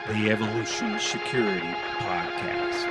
the Evolution Security Podcast.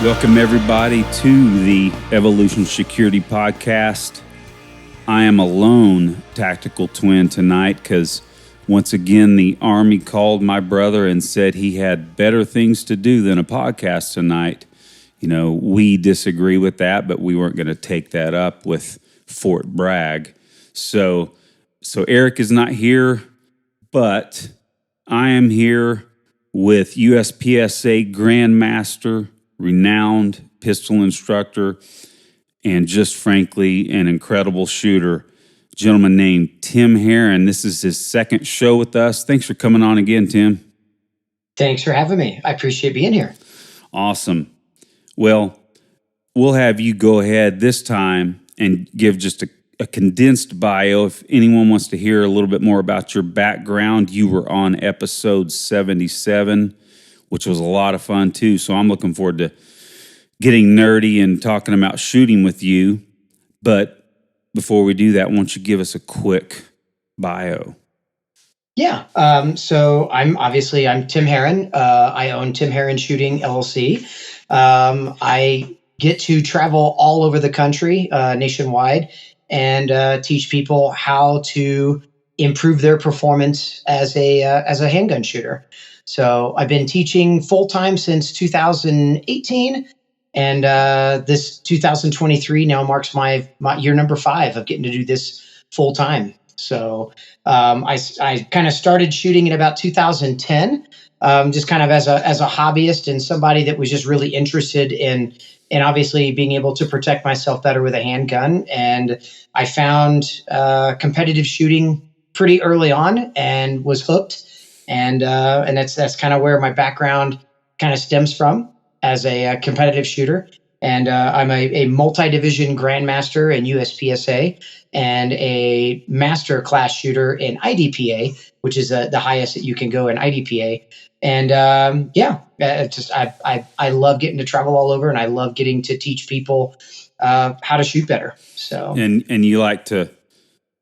Welcome, everybody, to the Evolution Security Podcast. I am a lone tactical twin tonight because, once again, the Army called my brother and said he had better things to do than a podcast tonight. You know, we disagree with that, but we weren't going to take that up with Fort Bragg. So Eric is not here, but I am here with USPSA Grandmaster, renowned pistol instructor, and just frankly, an incredible shooter, a gentleman named Tim Herron. This is his second show with us. Thanks for coming on again, Tim. Thanks for having me. I appreciate being here. Awesome. Well, we'll have you go ahead this time and give just a condensed bio. If anyone wants to hear a little bit more about your background, you were on episode 77, which was a lot of fun too. So I'm looking forward to getting nerdy and talking about shooting with you. But before we do that, why don't you give us a quick bio? Yeah. So I'm Tim Herron. I own Tim Herron Shooting LLC. I get to travel all over the country, nationwide, and teach people how to improve their performance as a handgun shooter. So I've been teaching full-time since 2018, and this 2023 now marks my year number 5 of getting to do this full-time. So I kind of started shooting in about 2010, just kind of as a hobbyist and somebody that was just really interested in obviously being able to protect myself better with a handgun. And I found competitive shooting pretty early on and was hooked. And that's kind of where my background kind of stems from as a competitive shooter. And I'm a multi-division grandmaster in USPSA and a master class shooter in IDPA, which is the highest that you can go in IDPA. And I love getting to travel all over, and I love getting to teach people how to shoot better. So and you like to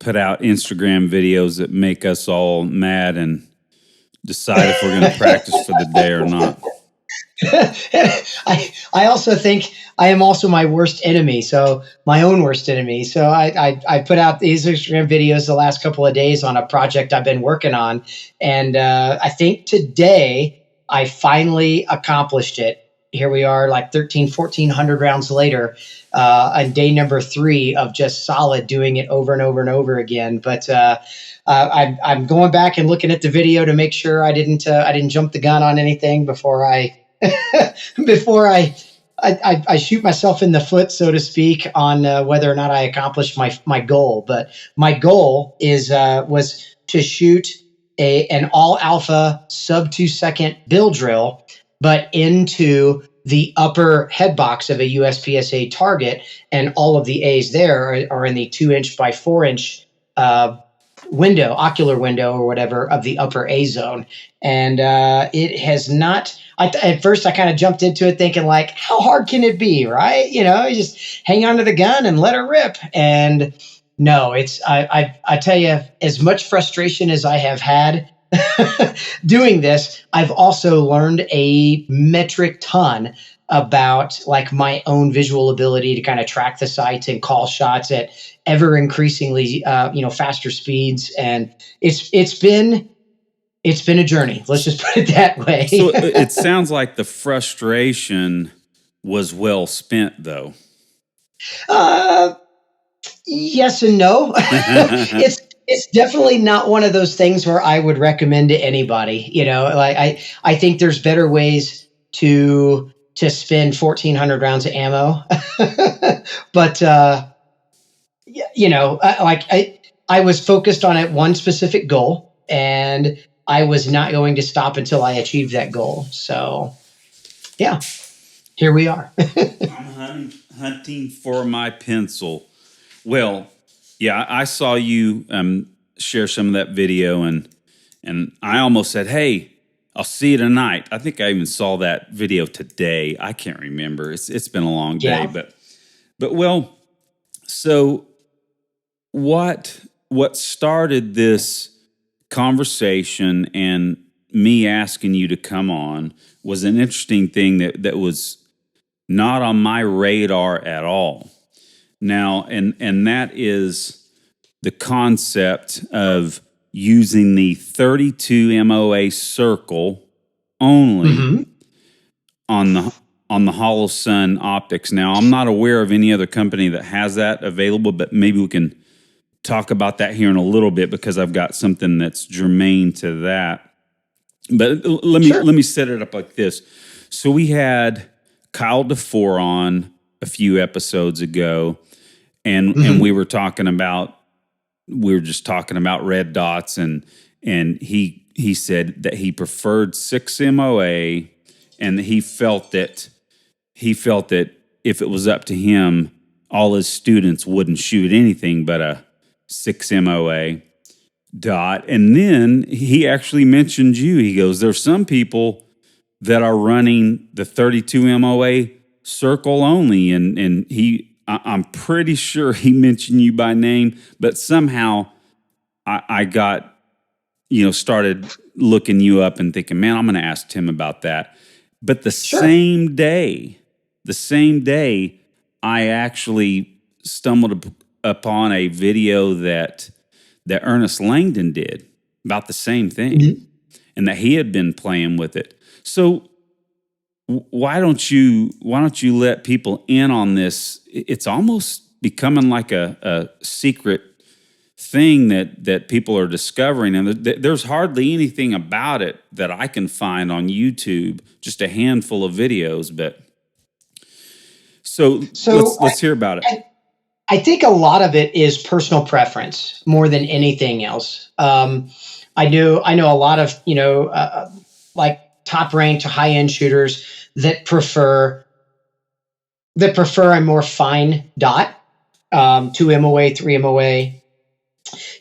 put out Instagram videos that make us all mad and decide if we're going to practice for the day or not. I also think I am also my worst enemy. So my own worst enemy. So I put out these Instagram videos the last couple of days on a project I've been working on. And I think today I finally accomplished it. Here we are, like 1,400 rounds later, on day number 3 of just solid doing it over and over and over again. But I'm going back and looking at the video to make sure I didn't jump the gun on anything before I shoot myself in the foot, so to speak, on whether or not I accomplished my goal. But my goal was to shoot an all alpha sub 2 second bill drill, but into the upper head box of a USPSA target, and all of the A's there are in the 2-inch by 4-inch window, ocular window or whatever of the upper A zone. And it has not. At first, I kind of jumped into it thinking, like, how hard can it be, right? You know, you just hang onto the gun and let it rip. And no, I tell you, as much frustration as I have had doing this, I've also learned a metric ton about like my own visual ability to kind of track the sights and call shots at ever increasingly, faster speeds. And it's been a journey. Let's just put it that way. So it sounds like the frustration was well spent, though. Yes and no. It's definitely not one of those things where I would recommend to anybody. Like I think there's better ways to spend 1,400 rounds of ammo. But I was focused on one specific goal, and I was not going to stop until I achieved that goal. So, yeah, here we are. I'm hunting for my pencil. Well, yeah, I saw you share some of that video, and I almost said, "Hey, I'll see you tonight." I think I even saw that video today. I can't remember. It's been a long day, Yeah. but well, so what started this conversation and me asking you to come on was an interesting thing that was not on my radar at all. Now, and that is the concept of using the 32 MOA circle only on the Hollow Sun optics. Now, I'm not aware of any other company that has that available, but maybe we can talk about that here in a little bit because I've got something that's germane to that. But let me set it up like this. So we had Kyle DeFore on a few episodes ago, and we were just talking about red dots, and he said that he preferred 6 MOA, and that he felt that if it was up to him, all his students wouldn't shoot anything but a 6 MOA dot. And then he actually mentioned you. He goes, there's some people that are running the 32 MOA circle only, and I'm pretty sure he mentioned you by name, but somehow I got, started looking you up and thinking, man, I'm going to ask Tim about that. But the same day, I actually stumbled upon a video that Ernest Langdon did about the same thing, and that he had been playing with it. So why don't you let people in on this? It's almost becoming like a secret thing that people are discovering, and there's hardly anything about it that I can find on YouTube. Just a handful of videos, but so let's hear about it. I think a lot of it is personal preference more than anything else. I know a lot of like top ranked to high end shooters that prefer a more fine dot, 2 MOA, 3 MOA,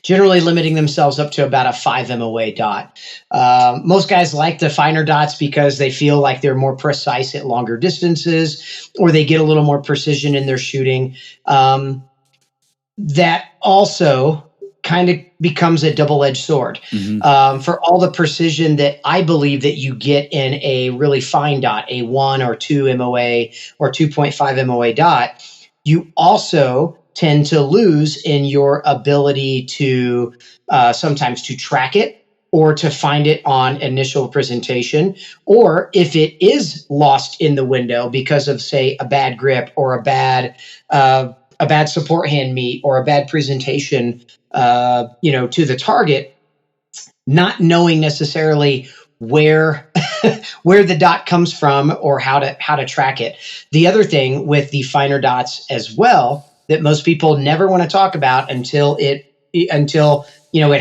generally limiting themselves up to about a 5 MOA dot. Most guys like the finer dots because they feel like they're more precise at longer distances, or they get a little more precision in their shooting. That also kind of becomes a double-edged sword. For all the precision that I believe that you get in a really fine dot, a 1 or 2 MOA or 2.5 MOA dot, you also tend to lose in your ability to sometimes to track it or to find it on initial presentation, or if it is lost in the window because of, say, a bad grip or a bad support hand meet or a bad presentation, to the target, not knowing necessarily where the dot comes from or how to track it. The other thing with the finer dots as well that most people never want to talk about until it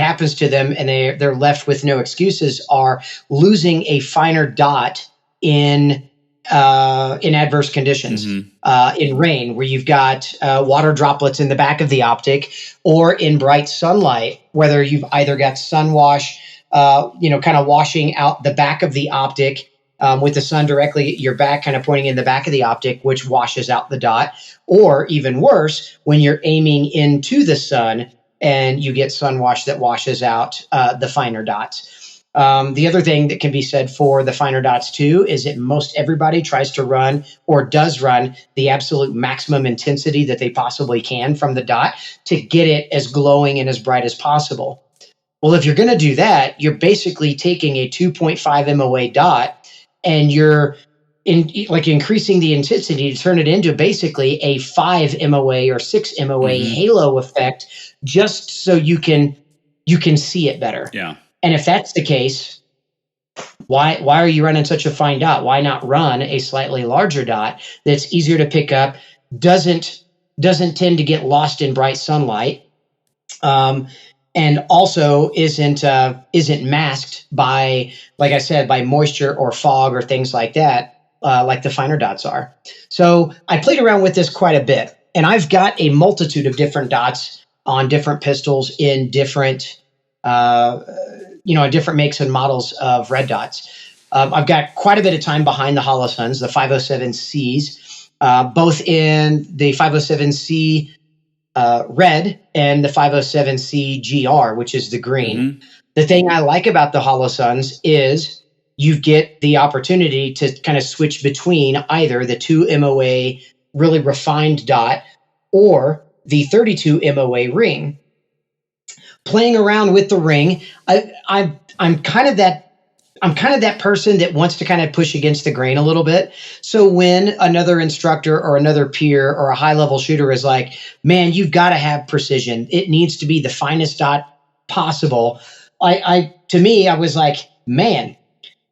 happens to them and they're left with no excuses are losing a finer dot in adverse conditions, in rain, where you've got water droplets in the back of the optic, or in bright sunlight, whether you've either got sun wash, kind of washing out the back of the optic with the sun directly at your back, kind of pointing in the back of the optic, which washes out the dot, or even worse, when you're aiming into the sun and you get sun wash that washes out the finer dots. The other thing that can be said for the finer dots too is that most everybody tries to run or does run the absolute maximum intensity that they possibly can from the dot to get it as glowing and as bright as possible. Well, if you're going to do that, you're basically taking a 2.5 MOA dot and you're increasing the intensity to turn it into basically a 5 MOA or 6 MOA halo effect, just so you can see it better. Yeah. And if that's the case, why are you running such a fine dot? Why not run a slightly larger dot that's easier to pick up, doesn't tend to get lost in bright sunlight, and also isn't masked by, like I said, by moisture or fog or things like that, like the finer dots are. So I played around with this quite a bit, and I've got a multitude of different dots on different pistols in different different makes and models of red dots. I've got quite a bit of time behind the Holosuns, the 507Cs, both in the 507C red and the 507C GR, which is the green. The thing I like about the Holosuns is you get the opportunity to kind of switch between either the 2 MOA really refined dot or the 32 MOA ring. Playing around with the ring, I'm kind of that person that wants to kind of push against the grain a little bit. So when another instructor or another peer or a high-level shooter is like, man, you've got to have precision. It needs to be the finest dot possible. To me, I was like, man,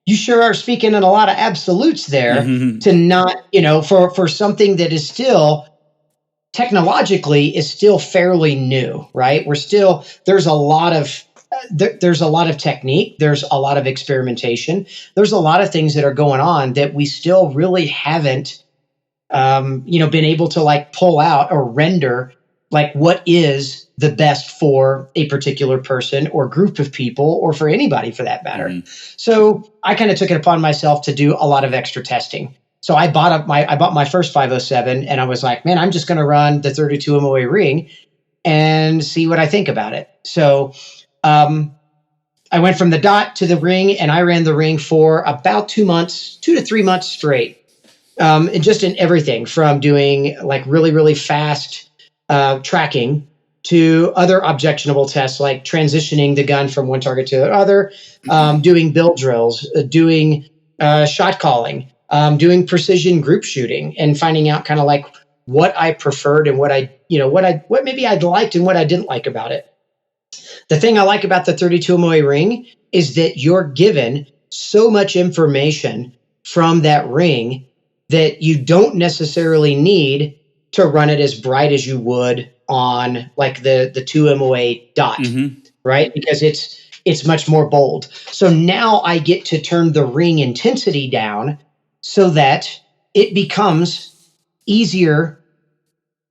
you sure are speaking in a lot of absolutes there to not, for something that is still technologically is still fairly new, right? There's a lot of technique. There's a lot of experimentation. There's a lot of things that are going on that we still really haven't, been able to like pull out or render like what is the best for a particular person or group of people or for anybody for that matter. So I kind of took it upon myself to do a lot of extra testing. So I bought my first 507 and I was like, man, I'm just going to run the 32 MOA ring and see what I think about it. So I went from the dot to the ring, and I ran the ring for about 2 to 3 months straight. And just in everything from doing like really, really fast tracking to other objectionable tests, like transitioning the gun from one target to the other, doing build drills, doing shot calling, doing precision group shooting, and finding out kind of like what I preferred and what maybe I'd liked and what I didn't like about it. The thing I like about the 32 MOA ring is that you're given so much information from that ring that you don't necessarily need to run it as bright as you would on like the 2 MOA dot, right? Because it's much more bold. So now I get to turn the ring intensity down so that it becomes easier.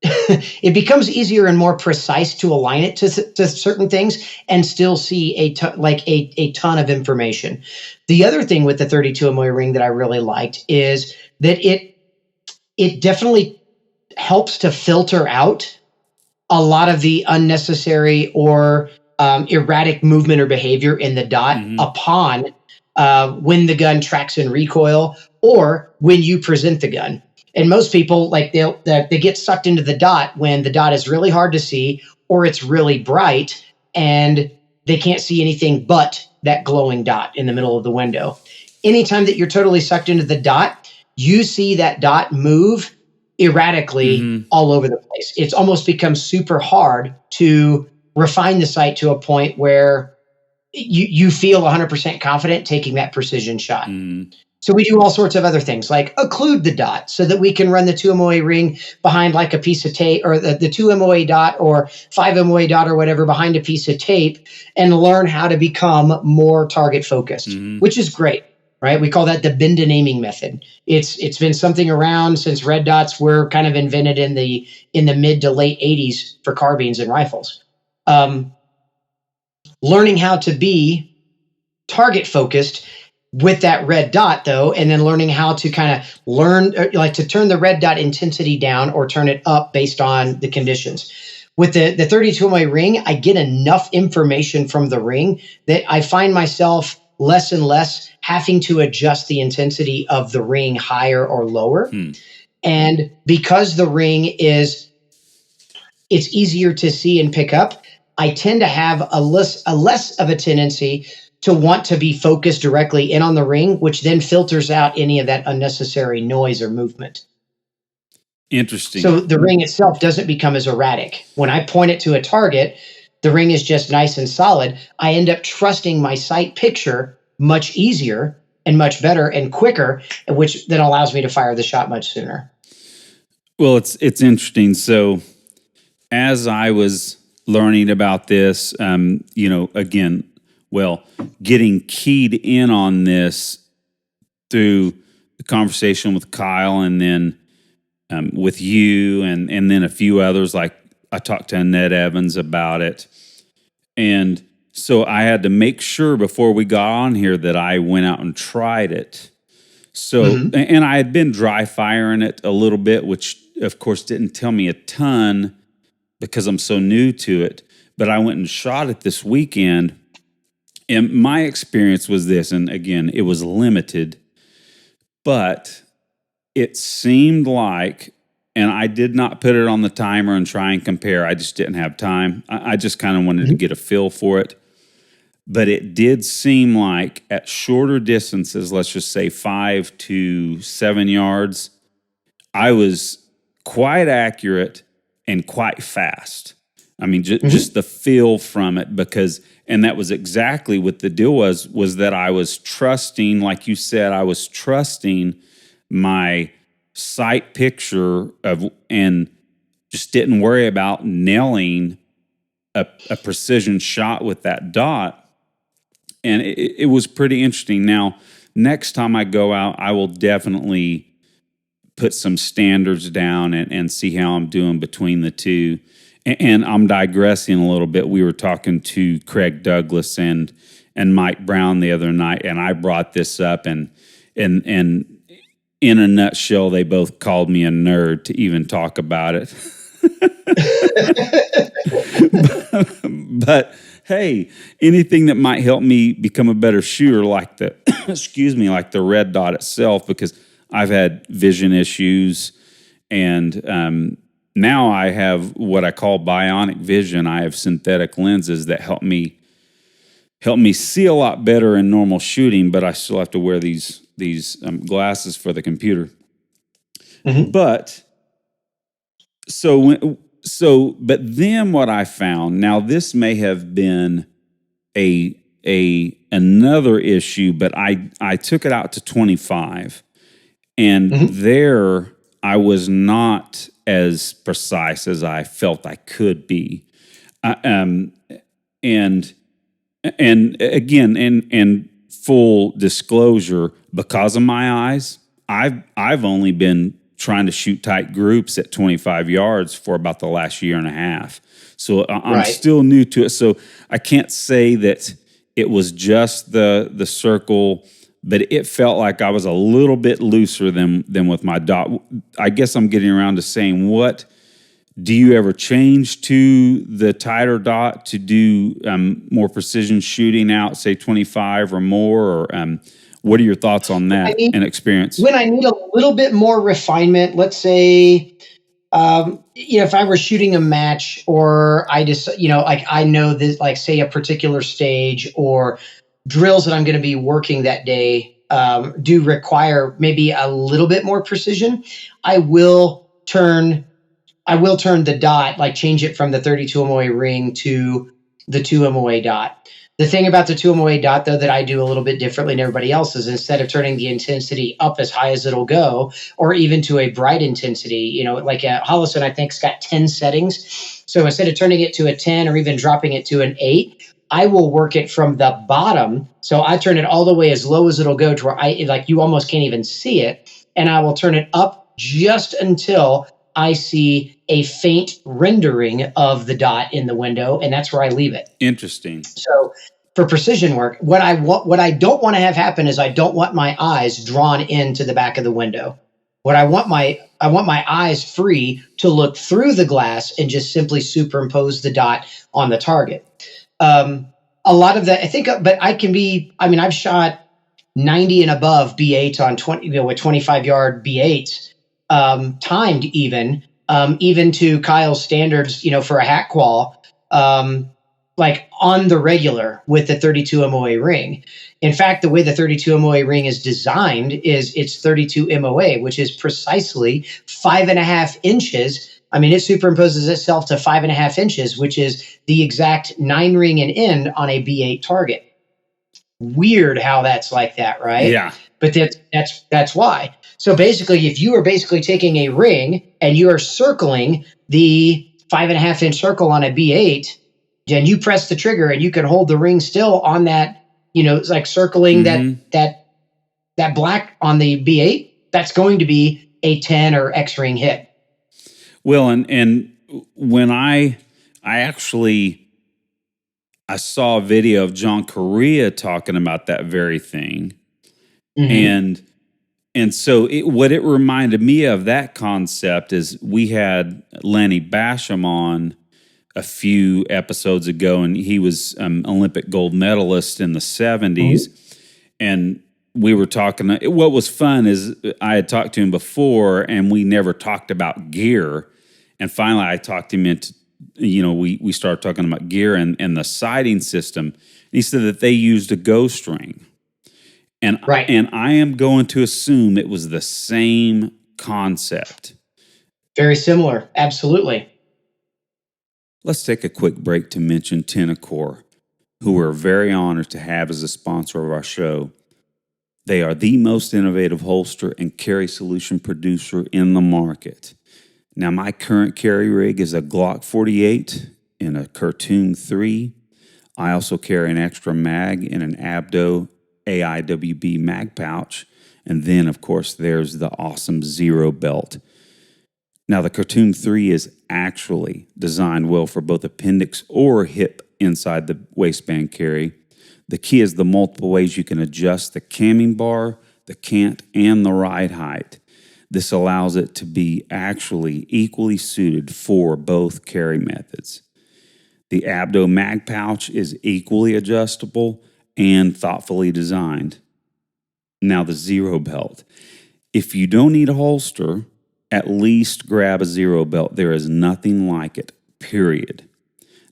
It becomes easier and more precise to align it to certain things and still see a ton of information. The other thing with the 32 MOA ring that I really liked is that it definitely helps to filter out a lot of the unnecessary or erratic movement or behavior in the dot upon when the gun tracks in recoil or when you present the gun. And most people, like they get sucked into the dot when the dot is really hard to see or it's really bright and they can't see anything but that glowing dot in the middle of the window. Anytime that you're totally sucked into the dot, you see that dot move erratically all over the place. It's almost become super hard to refine the sight to a point where you feel 100% confident taking that precision shot. So we do all sorts of other things like occlude the dot so that we can run the 2 MOA ring behind like a piece of tape, or the 2 MOA dot or 5 MOA dot or whatever behind a piece of tape, and learn how to become more target focused, which is great, right? We call that the bend and aiming method. It's been something around since red dots were kind of invented in the mid to late 80s for carbines and rifles. Learning how to be target focused with that red dot though, and then learning how to kind of to turn the red dot intensity down or turn it up based on the conditions. With the 32 MOA ring, I get enough information from the ring that I find myself less and less having to adjust the intensity of the ring higher or lower. And because the ring it's easier to see and pick up, I tend to have a less of a tendency to want to be focused directly in on the ring, which then filters out any of that unnecessary noise or movement. Interesting. So the ring itself doesn't become as erratic. When I point it to a target, the ring is just nice and solid. I end up trusting my sight picture much easier and much better and quicker, which then allows me to fire the shot much sooner. Well, it's interesting. So as I was learning about this, again, getting keyed in on this through the conversation with Kyle and then with you and then a few others, like I talked to Annette Evans about it. And so I had to make sure before we got on here that I went out and tried it. So, and I had been dry firing it a little bit, which of course didn't tell me a ton because I'm so new to it. But I went and shot it this weekend. And my experience was this, and again, it was limited, but it seemed like, and I did not put it on the timer and try and compare. I just didn't have time. I just kind of wanted to get a feel for it. But it did seem like at shorter distances, let's just say 5 to 7 yards, I was quite accurate and quite fast. I mean, just the feel from it, and that was exactly what the deal was that I was trusting, like you said, I was trusting my sight picture and just didn't worry about nailing a precision shot with that dot. And it was pretty interesting. Now, next time I go out, I will definitely put some standards down and see how I'm doing between the two. And I'm digressing a little bit. We were talking to Craig Douglas and Mike Brown the other night, and I brought this up, and in a nutshell, they both called me a nerd to even talk about it. but hey, anything that might help me become a better shooter, like the like the red dot itself, because I've had vision issues, and now I have what I call bionic vision. I have synthetic lenses that help me see a lot better in normal shooting, but I still have to wear these glasses for the computer. But but then what I found, now this may have been another issue, but I took it out to 25, and there I was not as precise as I felt I could be. And again, and full disclosure, because of my eyes, I've only been trying to shoot tight groups at 25 yards for about the last year and a half. So I'm still new to it. So I can't say that it was just the circle, but it felt like I was a little bit looser than with my dot. I guess I'm getting around to saying, what do you ever change to the tighter dot to do more precision shooting out, say 25 or more? Or what are your thoughts on that and experience? When I need a little bit more refinement, let's say, if I were shooting a match, or I just, like I know this, like say a particular stage or drills that I'm going to be working that day do require maybe a little bit more precision, I will turn the dot, like change it from the 32 MOA ring to the 2 MOA dot. The thing about the 2 MOA dot, though, that I do a little bit differently than everybody else is, instead of turning the intensity up as high as it'll go, or even to a bright intensity, like a Holosun, I think, has got 10 settings. So instead of turning it to a 10 or even dropping it to an 8, I will work it from the bottom. So I turn it all the way as low as it'll go to where you almost can't even see it. And I will turn it up just until I see a faint rendering of the dot in the window, and that's where I leave it. Interesting. So for precision work, what I don't want to have happen is I don't want my eyes drawn into the back of the window. I want my eyes free to look through the glass and just simply superimpose the dot on the target. A lot of that, I think, but I've shot 90 and above B8s on 20, with 25-yard B8s. Timed even to Kyle's standards, for a hack qual. like on the regular with the 32 MOA ring. In fact, the way the 32 MOA ring is designed is it's 32 MOA, which is precisely 5.5 inches. I mean, it superimposes itself to 5.5 inches, which is the exact 9 ring and end on a B8 target. Weird how that's like that, right? Yeah. But that's why. So basically, if you are basically taking a ring and you are circling the 5.5 inch circle on a B8, and you press the trigger and you can hold the ring still on that, it's like circling that black on the B8, that's going to be a 10 or X ring hit. Well, and when I saw a video of John Correa talking about that very thing. Mm-hmm. And so what it reminded me of, that concept, is we had Lenny Basham on a few episodes ago, and he was Olympic gold medalist in the 70s. Mm-hmm. And we were talking, what was fun is I had talked to him before and we never talked about gear. And finally I talked him into, we started talking about gear and the sighting system. He said that they used a ghost ring. And, right. And I am going to assume it was the same concept. Very similar. Absolutely. Let's take a quick break to mention TacCon, who we're very honored to have as a sponsor of our show. They are the most innovative holster and carry solution producer in the market. Now, my current carry rig is a Glock 48 and a Cartoon 3. I also carry an extra mag in an Abdo AIWB mag pouch. And then, of course, there's the awesome Zero belt. Now, the Cartoon 3 is actually designed well for both appendix or hip inside the waistband carry. The key is the multiple ways you can adjust the camming bar, the cant, and the ride height. This allows it to be actually equally suited for both carry methods. The Abdo mag pouch is equally adjustable and thoughtfully designed. Now, the Zero belt. If you don't need a holster, at least grab a Zero belt. There is nothing like it, period.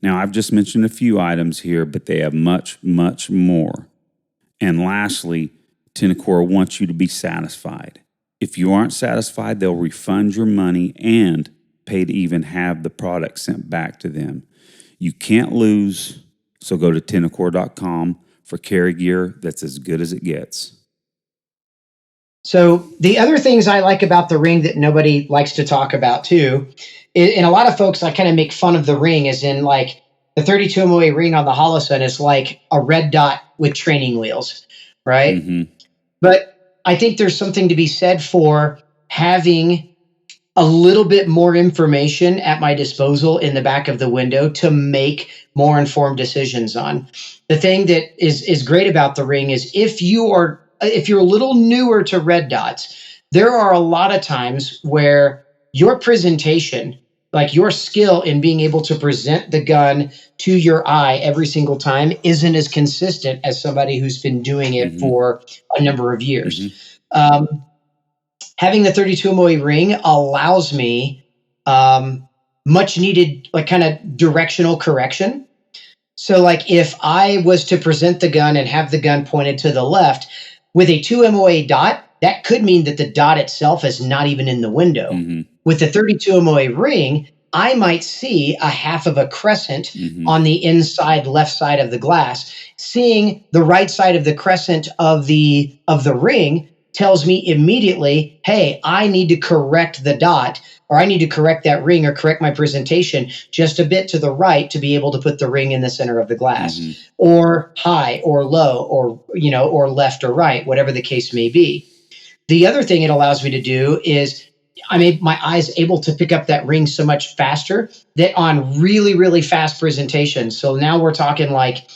Now, I've just mentioned a few items here, but they have much, much more. And lastly, TacCon wants you to be satisfied. If you aren't satisfied, they'll refund your money and pay to even have the product sent back to them. You can't lose, so go to TacCon.com for carry gear that's as good as it gets. So the other things I like about the ring that nobody likes to talk about too, and a lot of folks, I kind of make fun of the ring, as in like the 32 MOA ring on the Holosun is like a red dot with training wheels, right? Mm-hmm. But I think there's something to be said for having a little bit more information at my disposal in the back of the window to make more informed decisions on. The thing that is great about the ring is if you're a little newer to red dots, there are a lot of times where your presentation, like your skill in being able to present the gun to your eye every single time, isn't as consistent as somebody who's been doing it mm-hmm. for a number of years. Mm-hmm. Having the 32 MOA ring allows me much needed, like, kind of directional correction. So like if I was to present the gun and have the gun pointed to the left, with a 2 MOA dot, that could mean that the dot itself is not even in the window. Mm-hmm. With the 32 MOA ring, I might see a half of a crescent mm-hmm. on the inside left side of the glass. Seeing the right side of the crescent of the ring tells me immediately, hey, I need to correct the dot, or I need to correct that ring or correct my presentation just a bit to the right to be able to put the ring in the center of the glass, mm-hmm. or high or low, or, or left or right, whatever the case may be. The other thing it allows me to do is my eyes able to pick up that ring so much faster that on really, really fast presentations. So now we're talking like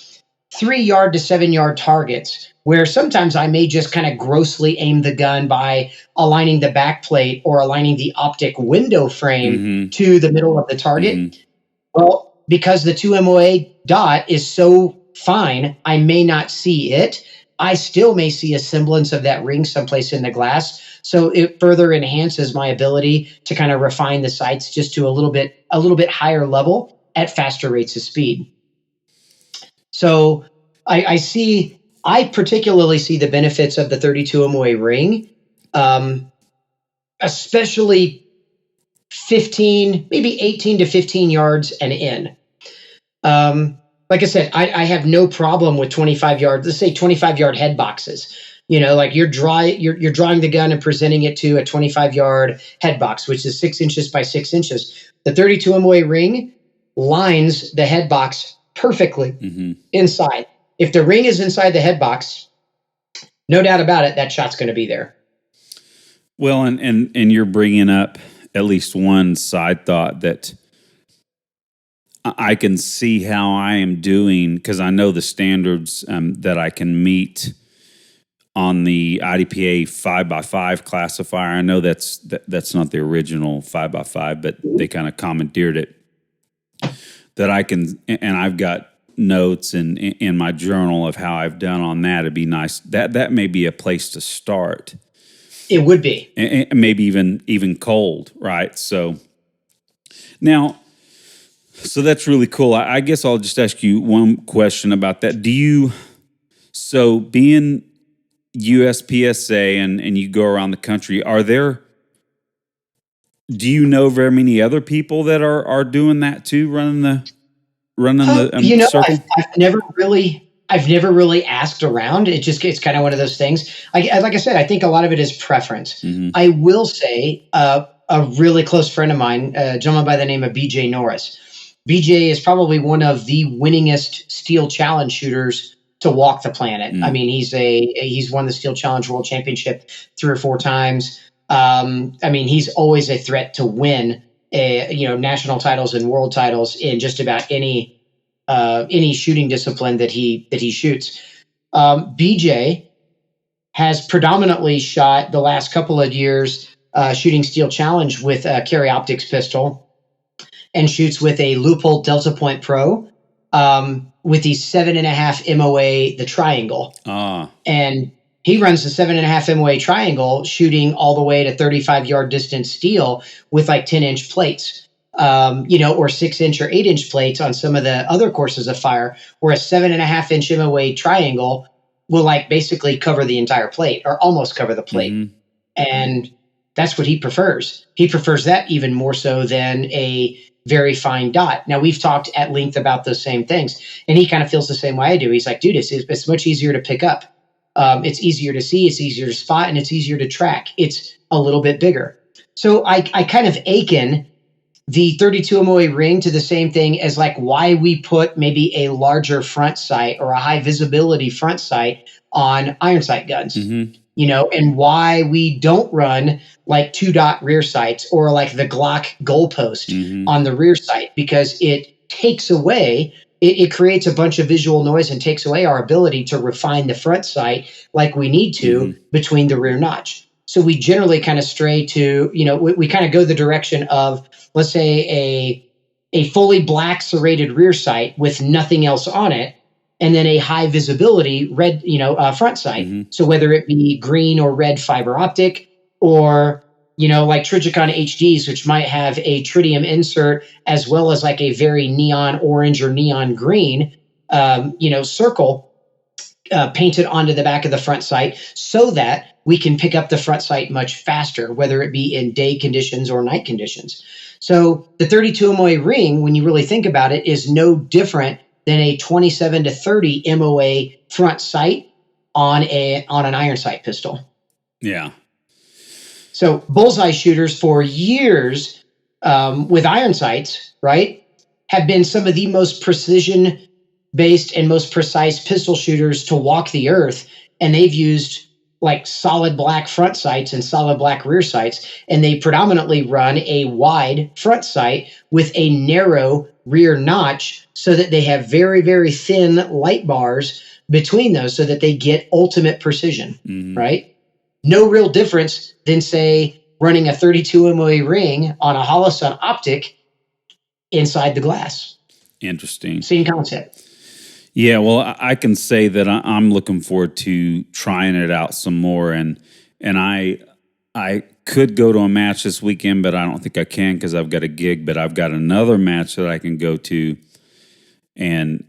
3 yard to 7 yard targets, where sometimes I may just kind of grossly aim the gun by aligning the back plate or aligning the optic window frame mm-hmm. to the middle of the target. Mm-hmm. Well, because the 2 MOA dot is so fine, I may not see it. I still may see a semblance of that ring someplace in the glass. So it further enhances my ability to kind of refine the sights just to a little bit higher level at faster rates of speed. So I particularly see the benefits of the 32 MOA ring, especially 15, maybe 18 to 15 yards and in. Like I said, I have no problem with 25 yard, let's say 25-yard head boxes. Like you're drawing the gun and presenting it to a 25-yard head box, which is 6 inches by 6 inches. The 32 MOA ring lines the head box perfectly inside. If the ring is inside the head box, no doubt about it, that shot's going to be there. Well, and you're bringing up at least one side thought that I can see how I am doing, because I know the standards that I can meet on the IDPA 5x5 classifier. I know that's not the original 5x5, but they kind of commandeered it. That I can, and I've got notes in my journal of how I've done on that. It'd be nice. That may be a place to start. It would be. And maybe even cold, right? So now, so that's really cool. I guess I'll just ask you one question about that. So being USPSA and you go around the country, do you know very many other people that are doing that too, running the circle? I've never really asked around. It's kind of one of those things. Like I said, I think a lot of it is preference. I will say a really close friend of mine, a gentleman by the name of BJ Norris. BJ is probably one of the winningest Steel Challenge shooters to walk the planet. I mean, he's won the Steel Challenge World Championship 3 or 4 times. I mean, he's always a threat to win national titles and world titles in just about any shooting discipline that he shoots. BJ has predominantly shot the last couple of years shooting Steel Challenge with a carry optics pistol, and shoots with a Leupold Delta Point Pro with the 7.5 MOA, the triangle. And he runs the 7.5 MOA triangle, shooting all the way to 35-yard distance steel with like 10-inch plates, or 6-inch or 8-inch plates on some of the other courses of fire, where a 7.5-inch MOA triangle will like basically cover the entire plate or almost cover the plate. And that's what he prefers. He prefers that even more so than a very fine dot. Now, we've talked at length about those same things, and he kind of feels the same way I do. He's like, dude, it's much easier to pick up. It's easier to see, it's easier to spot, and it's easier to track. It's a little bit bigger. So I kind of akin the 32 MOA ring to the same thing as like why we put maybe a larger front sight or a high visibility front sight on iron sight guns. And why we don't run like 2-dot rear sights or like the Glock goalpost on the rear sight, because it takes away, it creates a bunch of visual noise and takes away our ability to refine the front sight like we need to between the rear notch. So we generally kind of stray to, we kind of go the direction of, let's say, a fully black serrated rear sight with nothing else on it, and then a high visibility red, front sight. So whether it be green or red fiber optic, or, like Trijicon HDs, which might have a tritium insert, as well as like a very neon orange or neon green, circle painted onto the back of the front sight, so that we can pick up the front sight much faster, whether it be in day conditions or night conditions. So the 32 MOA ring, when you really think about it, is no different than a 27 to 30 MOA front sight on an iron sight pistol. Yeah. So bullseye shooters for years with iron sights, right, have been some of the most precision-based and most precise pistol shooters to walk the earth, and they've used like solid black front sights and solid black rear sights, and they predominantly run a wide front sight with a narrow rear notch, so that they have very, very thin light bars between those, so that they get ultimate precision, right? No real difference than, say, running a 32 MOA ring on a Holosun optic inside the glass. Interesting. Same concept. Yeah, well, I can say that I'm looking forward to trying it out some more, and I could go to a match this weekend, but I don't think I can because I've got a gig. But I've got another match that I can go to, and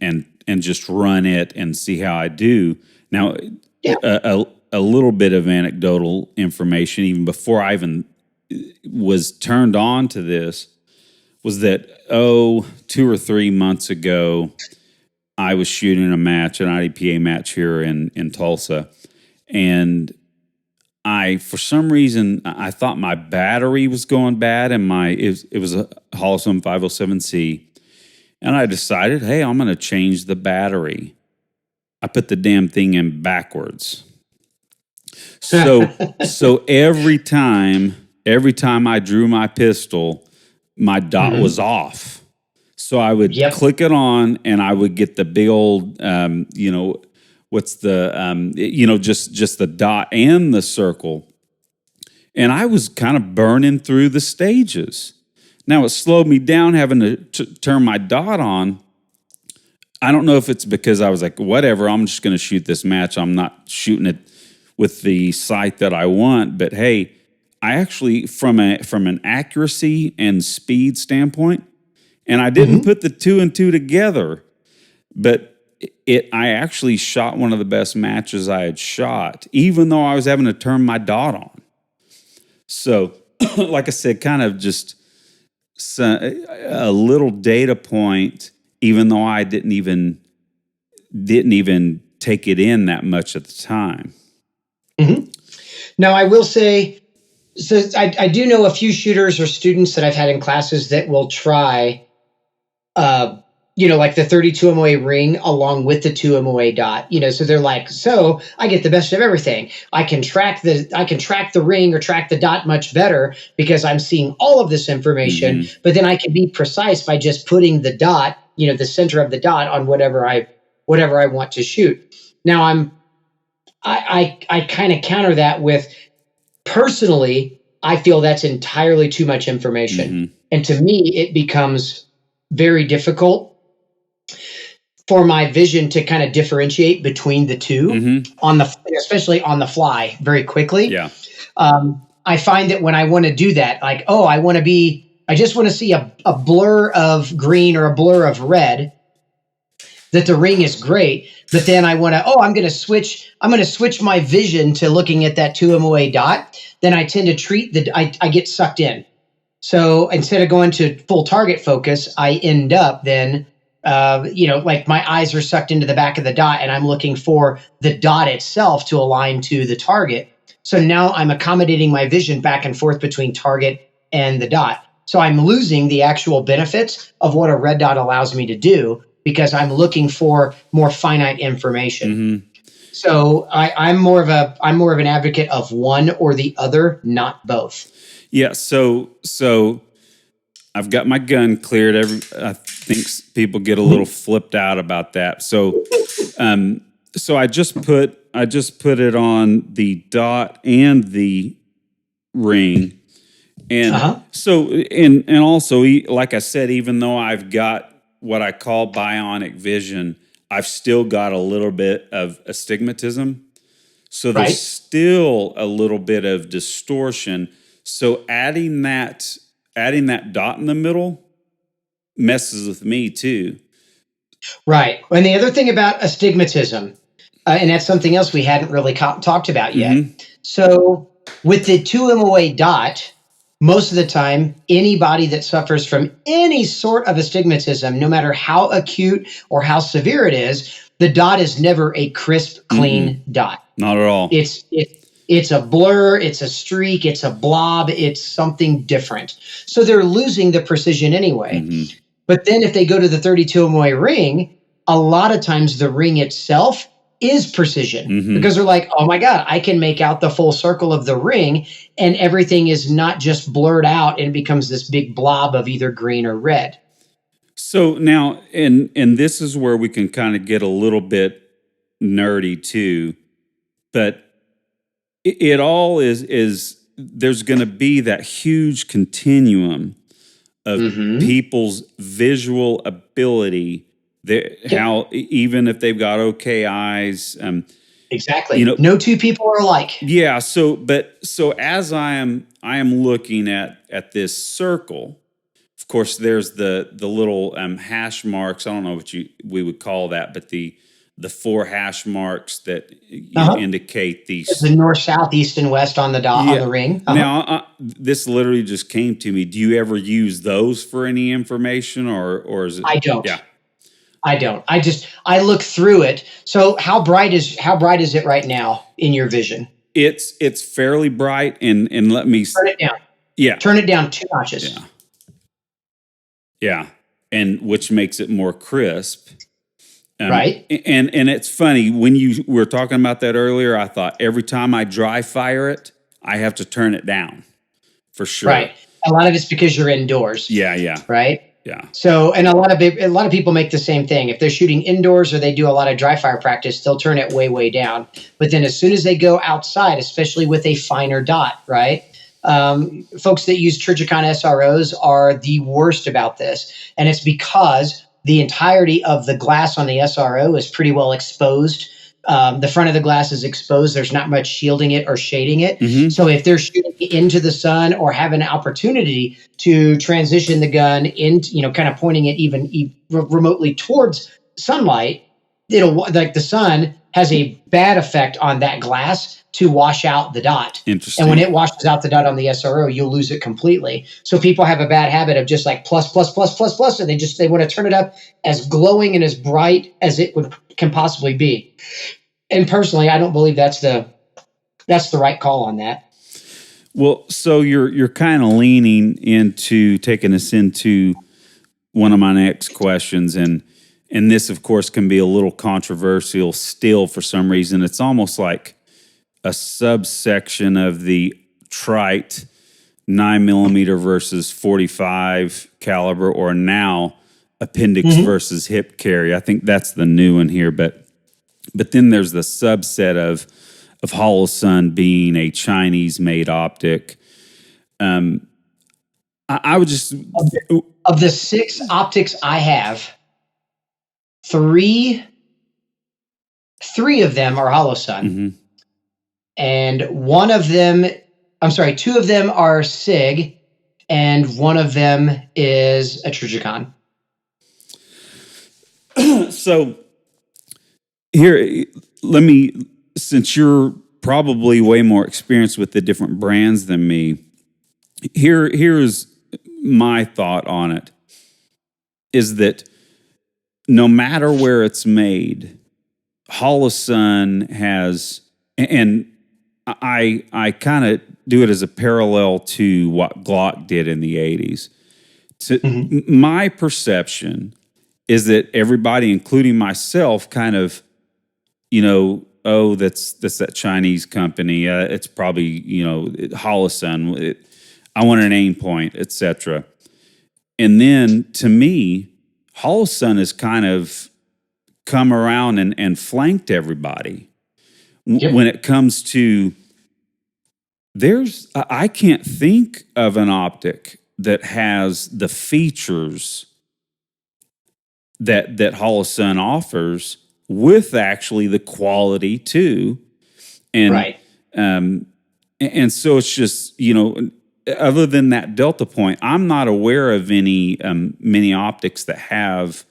and just run it and see how I do. Now, Yeah. a little bit of anecdotal information, even before I even was turned on to this, was that 2 or 3 months ago, I was shooting a match, an IDPA match here in Tulsa, and for some reason, I thought my battery was going bad, and it was a Holosun 507C, and I decided, hey, I'm going to change the battery. I put the damn thing in backwards. So every time I drew my pistol, my dot was off. So I would click it on, and I would get the big old, what's the, just the dot and the circle. And I was kind of burning through the stages. Now it slowed me down having to turn my dot on. I don't know if it's because I was like, whatever, I'm just going to shoot this match. I'm not shooting it with the sight that I want. But hey, I actually, from an accuracy and speed standpoint, and I didn't put the 2 and 2 together, but I actually shot one of the best matches I had shot, even though I was having to turn my dot on. So, like I said, kind of just a little data point, even though I didn't even take it in that much at the time. Now, I will say, so I do know a few shooters or students that I've had in classes that will try, like the 32 MOA ring along with the 2 MOA dot. So they're like, so I get the best of everything. I can track the ring or track the dot much better because I'm seeing all of this information. But then I can be precise by just putting the dot, the center of the dot on whatever I want to shoot. Now I kind of counter that with, personally, I feel that's entirely too much information. And to me, it becomes very difficult for my vision to kind of differentiate between the two especially on the fly very quickly. Yeah. I find that when I want to do that, like, I just want to see a blur of green or a blur of red, that the ring is great, but then I want to, I'm going to switch my vision to looking at that 2 MOA dot. Then I tend to I get sucked in. So instead of going to full target focus, I end up then, like my eyes are sucked into the back of the dot, and I'm looking for the dot itself to align to the target. So now I'm accommodating my vision back and forth between target and the dot. So I'm losing the actual benefits of what a red dot allows me to do, because I'm looking for more finite information. So I'm more of an advocate of one or the other, not both. Yeah. So I've got my gun cleared. I think people get a little flipped out about that. So I just put it on the dot and the ring, and so and also, like I said, even though I've got what I call bionic vision, I've still got a little bit of astigmatism. So there's still a little bit of distortion. So adding that dot in the middle messes with me too. Right. And the other thing about astigmatism, and that's something else we hadn't really talked about yet. So with the 2 MOA dot, most of the time, anybody that suffers from any sort of astigmatism, no matter how acute or how severe it is, the dot is never a crisp, clean dot. Not at all. It's a blur, it's a streak, it's a blob, it's something different. So they're losing the precision anyway. But then if they go to the 32 MOA ring, a lot of times the ring itself is precision, because they're like, oh my God, I can make out the full circle of the ring, and everything is not just blurred out and it becomes this big blob of either green or red. So now, and this is where we can kind of get a little bit nerdy too, but it all is there's going to be that huge continuum of people's visual ability. How, even if they've got okay eyes, exactly. No two people are alike. Yeah. So as I am looking at this circle, of course, there's the little hash marks. I don't know what we would call that, but the four hash marks that indicate these. The north, south, east, and west on the dot on the ring. Now, this literally just came to me. Do you ever use those for any information, or is it? I don't. Yeah. I don't. I look through it. So how bright is it right now in your vision? It's fairly bright, and let me turn it down. Yeah. Turn it down 2 notches. Yeah. Yeah, and which makes it more crisp. Right. And it's funny, when you were talking about that earlier, I thought every time I dry fire it, I have to turn it down for sure. Right. A lot of it's because you're indoors. Yeah. Right. Yeah. So, and a lot of people make the same thing. If they're shooting indoors or they do a lot of dry fire practice, they'll turn it way, way down. But then as soon as they go outside, especially with a finer dot, right? Folks that use Trijicon SROs are the worst about this. And it's because the entirety of the glass on the SRO is pretty well exposed. The front of the glass is exposed. There's not much shielding it or shading it. Mm-hmm. So if they're shooting into the sun or have an opportunity to transition the gun into, kind of pointing it even remotely towards sunlight, it'll, like, the sun has a bad effect on that glass to wash out the dot. Interesting. And when it washes out the dot on the SRO, you'll lose it completely. So people have a bad habit of just like plus, and they want to turn it up as glowing and as bright as it can possibly be. And personally, I don't believe that's the right call on that. Well, so you're kind of leaning into taking us into one of my next questions, and this, of course, can be a little controversial still for some reason. It's almost like a subsection of the trite 9mm versus 45 caliber, or now appendix versus hip carry. I think that's the new one here, but then there's the subset of Holosun being a Chinese-made optic. I would just of the 6 optics I have, three of them are Holosun, and two of them are SIG, and one of them is a Trijicon. So here, since you're probably way more experienced with the different brands than me, here's my thought on it, is that no matter where it's made, Holosun has, and I kind of do it as a parallel to what Glock did in the 80s. My perception is that everybody, including myself, kind of, that's that Chinese company. It's probably, Holosun. I want an aim point, etc. And then, to me, Holosun has kind of come around and flanked everybody. When it comes to, I can't think of an optic that has the features that Holosun offers, with actually the quality too. And right. And so it's just, other than that delta point, I'm not aware of any mini optics that have,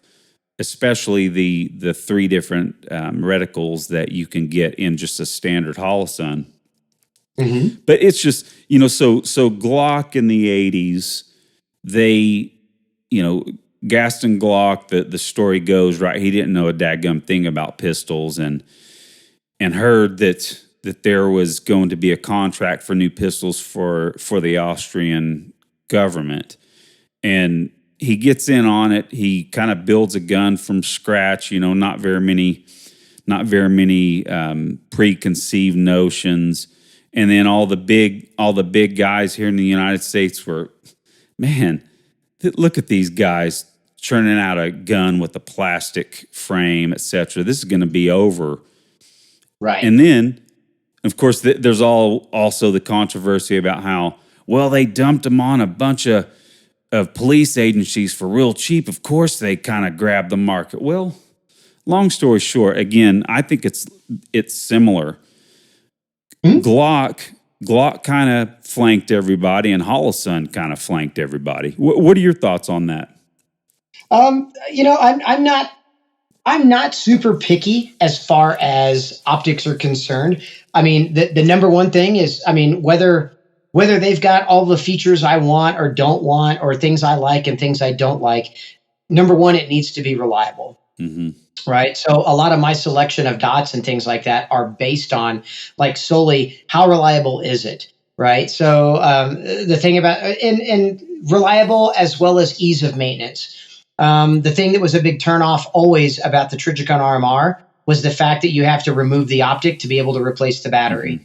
especially the 3 different reticles that you can get in just a standard Holosun. But it's just, so Glock in the 80s, they, Gaston Glock, the story goes, right, he didn't know a dadgum thing about pistols, and heard that there was going to be a contract for new pistols for the Austrian government. And he gets in on it. He kind of builds a gun from scratch, not very many preconceived notions. And then all the big guys here in the United States were, man, look at these guys churning out a gun with a plastic frame, etc. This is going to be over. Right. And then, of course, there's also the controversy about how, well, they dumped them on a bunch of police agencies for real cheap. Of course, they kind of grabbed the market. Well, long story short, again, I think it's similar. Glock Glock kind of flanked everybody, and Holosun kind of flanked everybody. What are your thoughts on that? I'm not super picky as far as optics are concerned. I mean, the number one thing is, I mean, whether they've got all the features I want or don't want, or things I like and things I don't like, number one, it needs to be reliable. Mm-hmm. Right. So a lot of my selection of dots and things like that are based on like solely how reliable is it? Right. So the thing about and reliable as well as ease of maintenance. The thing that was a big turnoff always about the Trigicon RMR was the fact that you have to remove the optic to be able to replace the battery. Mm-hmm.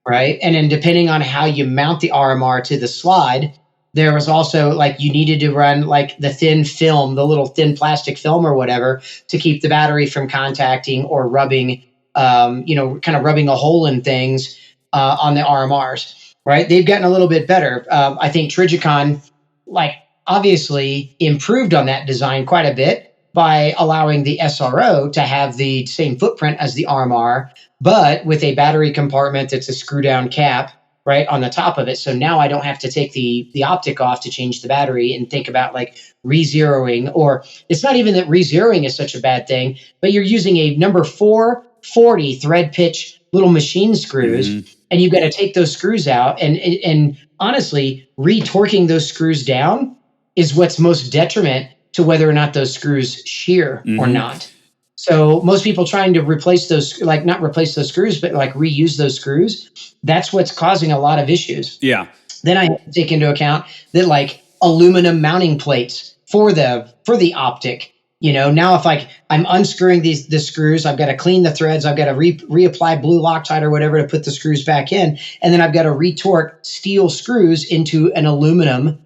Right. And then depending on how you mount the RMR to the slide, there was also like you needed to run like the thin film, the little thin plastic film or whatever to keep the battery from contacting or rubbing, kind of rubbing a hole in things on the RMRs. Right. They've gotten a little bit better. I think Trigicon, like, obviously improved on that design quite a bit by allowing the SRO to have the same footprint as the RMR, but with a battery compartment that's a screw down cap right on the top of it. So now I don't have to take the optic off to change the battery and think about like re-zeroing, or it's not even that re-zeroing is such a bad thing, but you're using a number 440 thread pitch little machine screws. Mm-hmm. And you've got to take those screws out, and honestly, re-torquing those screws down is what's most detriment to whether or not those screws shear mm-hmm. or not. So most people trying to replace those, like not replace those screws, but like reuse those screws, that's what's causing a lot of issues. Yeah. Then I have to take into account that like aluminum mounting plates for the optic. You know, now if like I'm unscrewing the screws, I've got to clean the threads, I've got to reapply blue Loctite or whatever to put the screws back in, and then I've got to retorque steel screws into an aluminum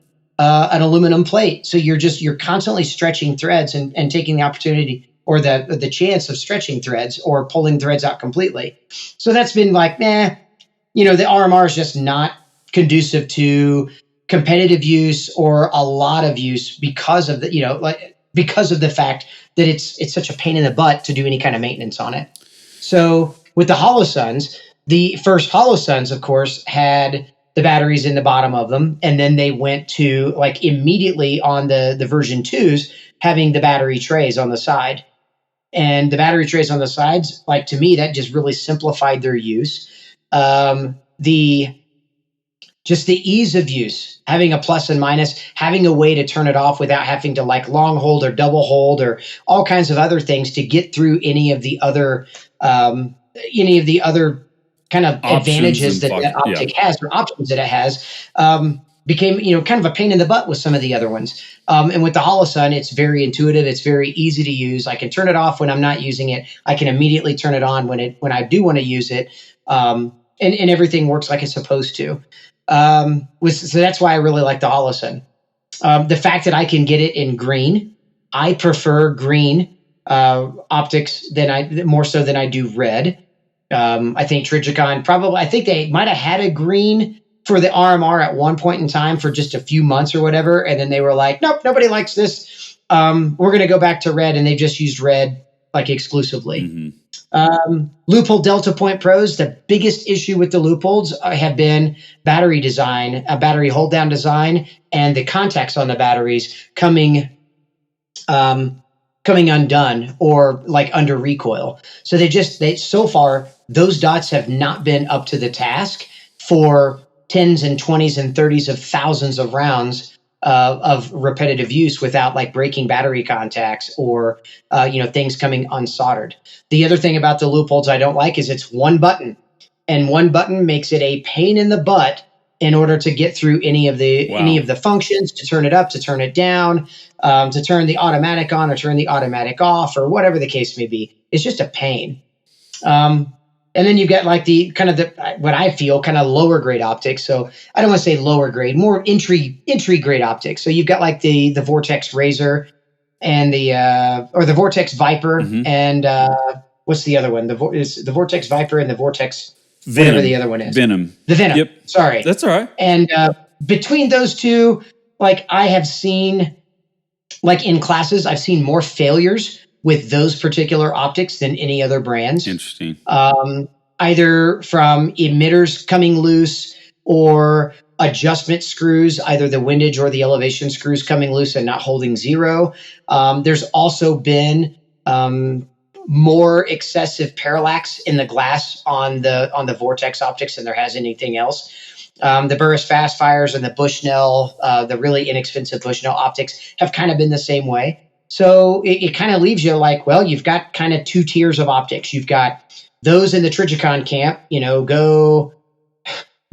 plate. So you're constantly stretching threads and taking the opportunity or the chance of stretching threads or pulling threads out completely. So that's been like, the RMR is just not conducive to competitive use or a lot of use because of because of the fact that it's such a pain in the butt to do any kind of maintenance on it. So with the Holosuns, the first Holosuns, of course, had the batteries in the bottom of them. And then they went to like immediately on the version 2s, having the battery trays on the side. And the battery trays on the sides, like to me, that just really simplified their use. Just the ease of use, having a plus and minus, having a way to turn it off without having to like long hold or double hold or all kinds of other things to get through any of the other kind of advantages that optic has or options that it has, became, kind of a pain in the butt with some of the other ones. And with the Holosun, it's very intuitive. It's very easy to use. I can turn it off when I'm not using it. I can immediately turn it on when I do want to use it. And everything works like it's supposed to. So that's why I really like the Holosun. The fact that I can get it in green, I prefer green optics more so than I do red. I think Trigicon I think they might have had a green for the RMR at one point in time for just a few months or whatever, and then they were like, nope, nobody likes this. We're going to go back to red, and they just used red like exclusively. Mm-hmm. Loophole Delta Point Pros, the biggest issue with the loopholes have been battery design, battery hold down design, and the contacts on the batteries coming undone or like under recoil. So so far, those dots have not been up to the task for tens and 20s and 30s of thousands of rounds of repetitive use without like breaking battery contacts or, things coming unsoldered. The other thing about the loopholes I don't like is it's one button, and one button makes it a pain in the butt in order to get through any of the functions, to turn it up, to turn it down, to turn the automatic on or turn the automatic off or whatever the case may be. It's just a pain. And then you've got like what I feel kind of lower grade optics. So I don't want to say lower grade, more entry grade optics. So you've got like the Vortex Razor and the Vortex Viper, mm-hmm. and what's the other one? The Vortex Viper and the Vortex Venom. Whatever the other one is. Venom. The Venom. Yep. Sorry. That's all right. And between those two, like I have seen, like in classes, I've seen more failures with those particular optics than any other brands. Interesting. either from emitters coming loose or adjustment screws, either the windage or the elevation screws coming loose and not holding zero. There's also been more excessive parallax in the glass on the Vortex optics than there has anything else. The Burris Fast Fires and the Bushnell, the really inexpensive Bushnell optics, have kind of been the same way. So it kind of leaves you like, well, you've got kind of two tiers of optics. You've got those in the Trijicon camp,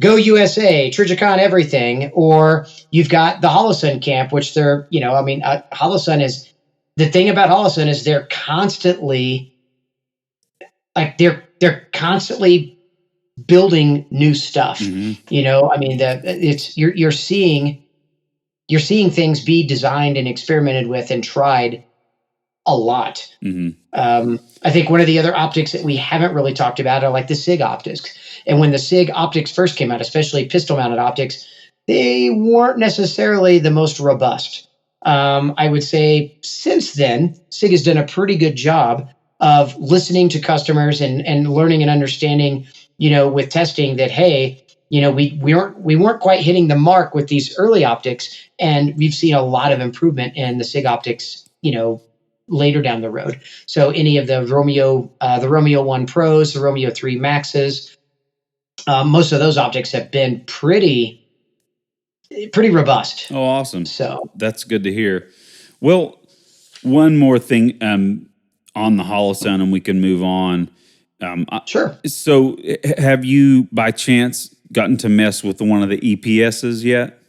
go USA, Trijicon everything, or you've got the Holosun camp, which they're, Holosun is, the thing about Holosun is they're constantly building new stuff. You're seeing things be designed and experimented with and tried a lot. I think one of the other optics that we haven't really talked about are like the SIG optics. And when the SIG optics first came out, especially pistol mounted optics, they weren't necessarily the most robust. I would say since then, SIG has done a pretty good job of listening to customers and learning and understanding, with testing that, hey, we weren't quite hitting the mark with these early optics, and we've seen a lot of improvement in the SIG optics, later down the road. So any of the Romeo 1 Pros, the Romeo 3 Maxes, most of those optics have been pretty robust. Oh, awesome. So that's good to hear. Well, one more thing on the Holosun, and we can move on. Sure. So have you by chance gotten to mess with one of the EPSs yet?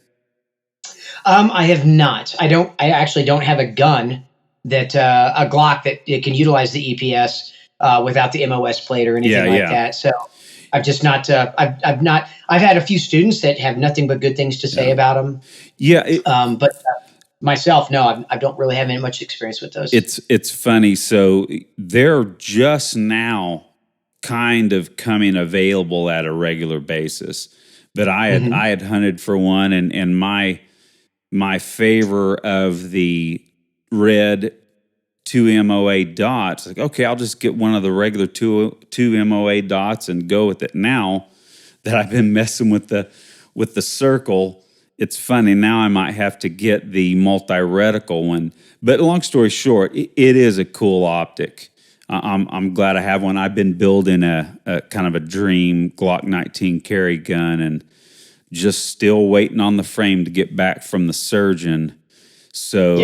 I have not. I actually don't have a gun that a Glock that it can utilize the EPS without the MOS plate or anything that. So I've just not. I've had a few students that have nothing but good things to say about them. Yeah. But myself, no, I don't really have any much experience with those. It's funny. So they're just now kind of coming available at a regular basis. But I had hunted for one, and my favor of the red 2 MOA dots, like, okay, I'll just get one of the regular two MOA dots and go with it. Now that I've been messing with the circle, it's funny. Now I might have to get the multi-reticle one. But long story short, it is a cool optic. I'm glad I have one. I've been building a kind of a dream Glock 19 carry gun, and just still waiting on the frame to get back from the surgeon. So,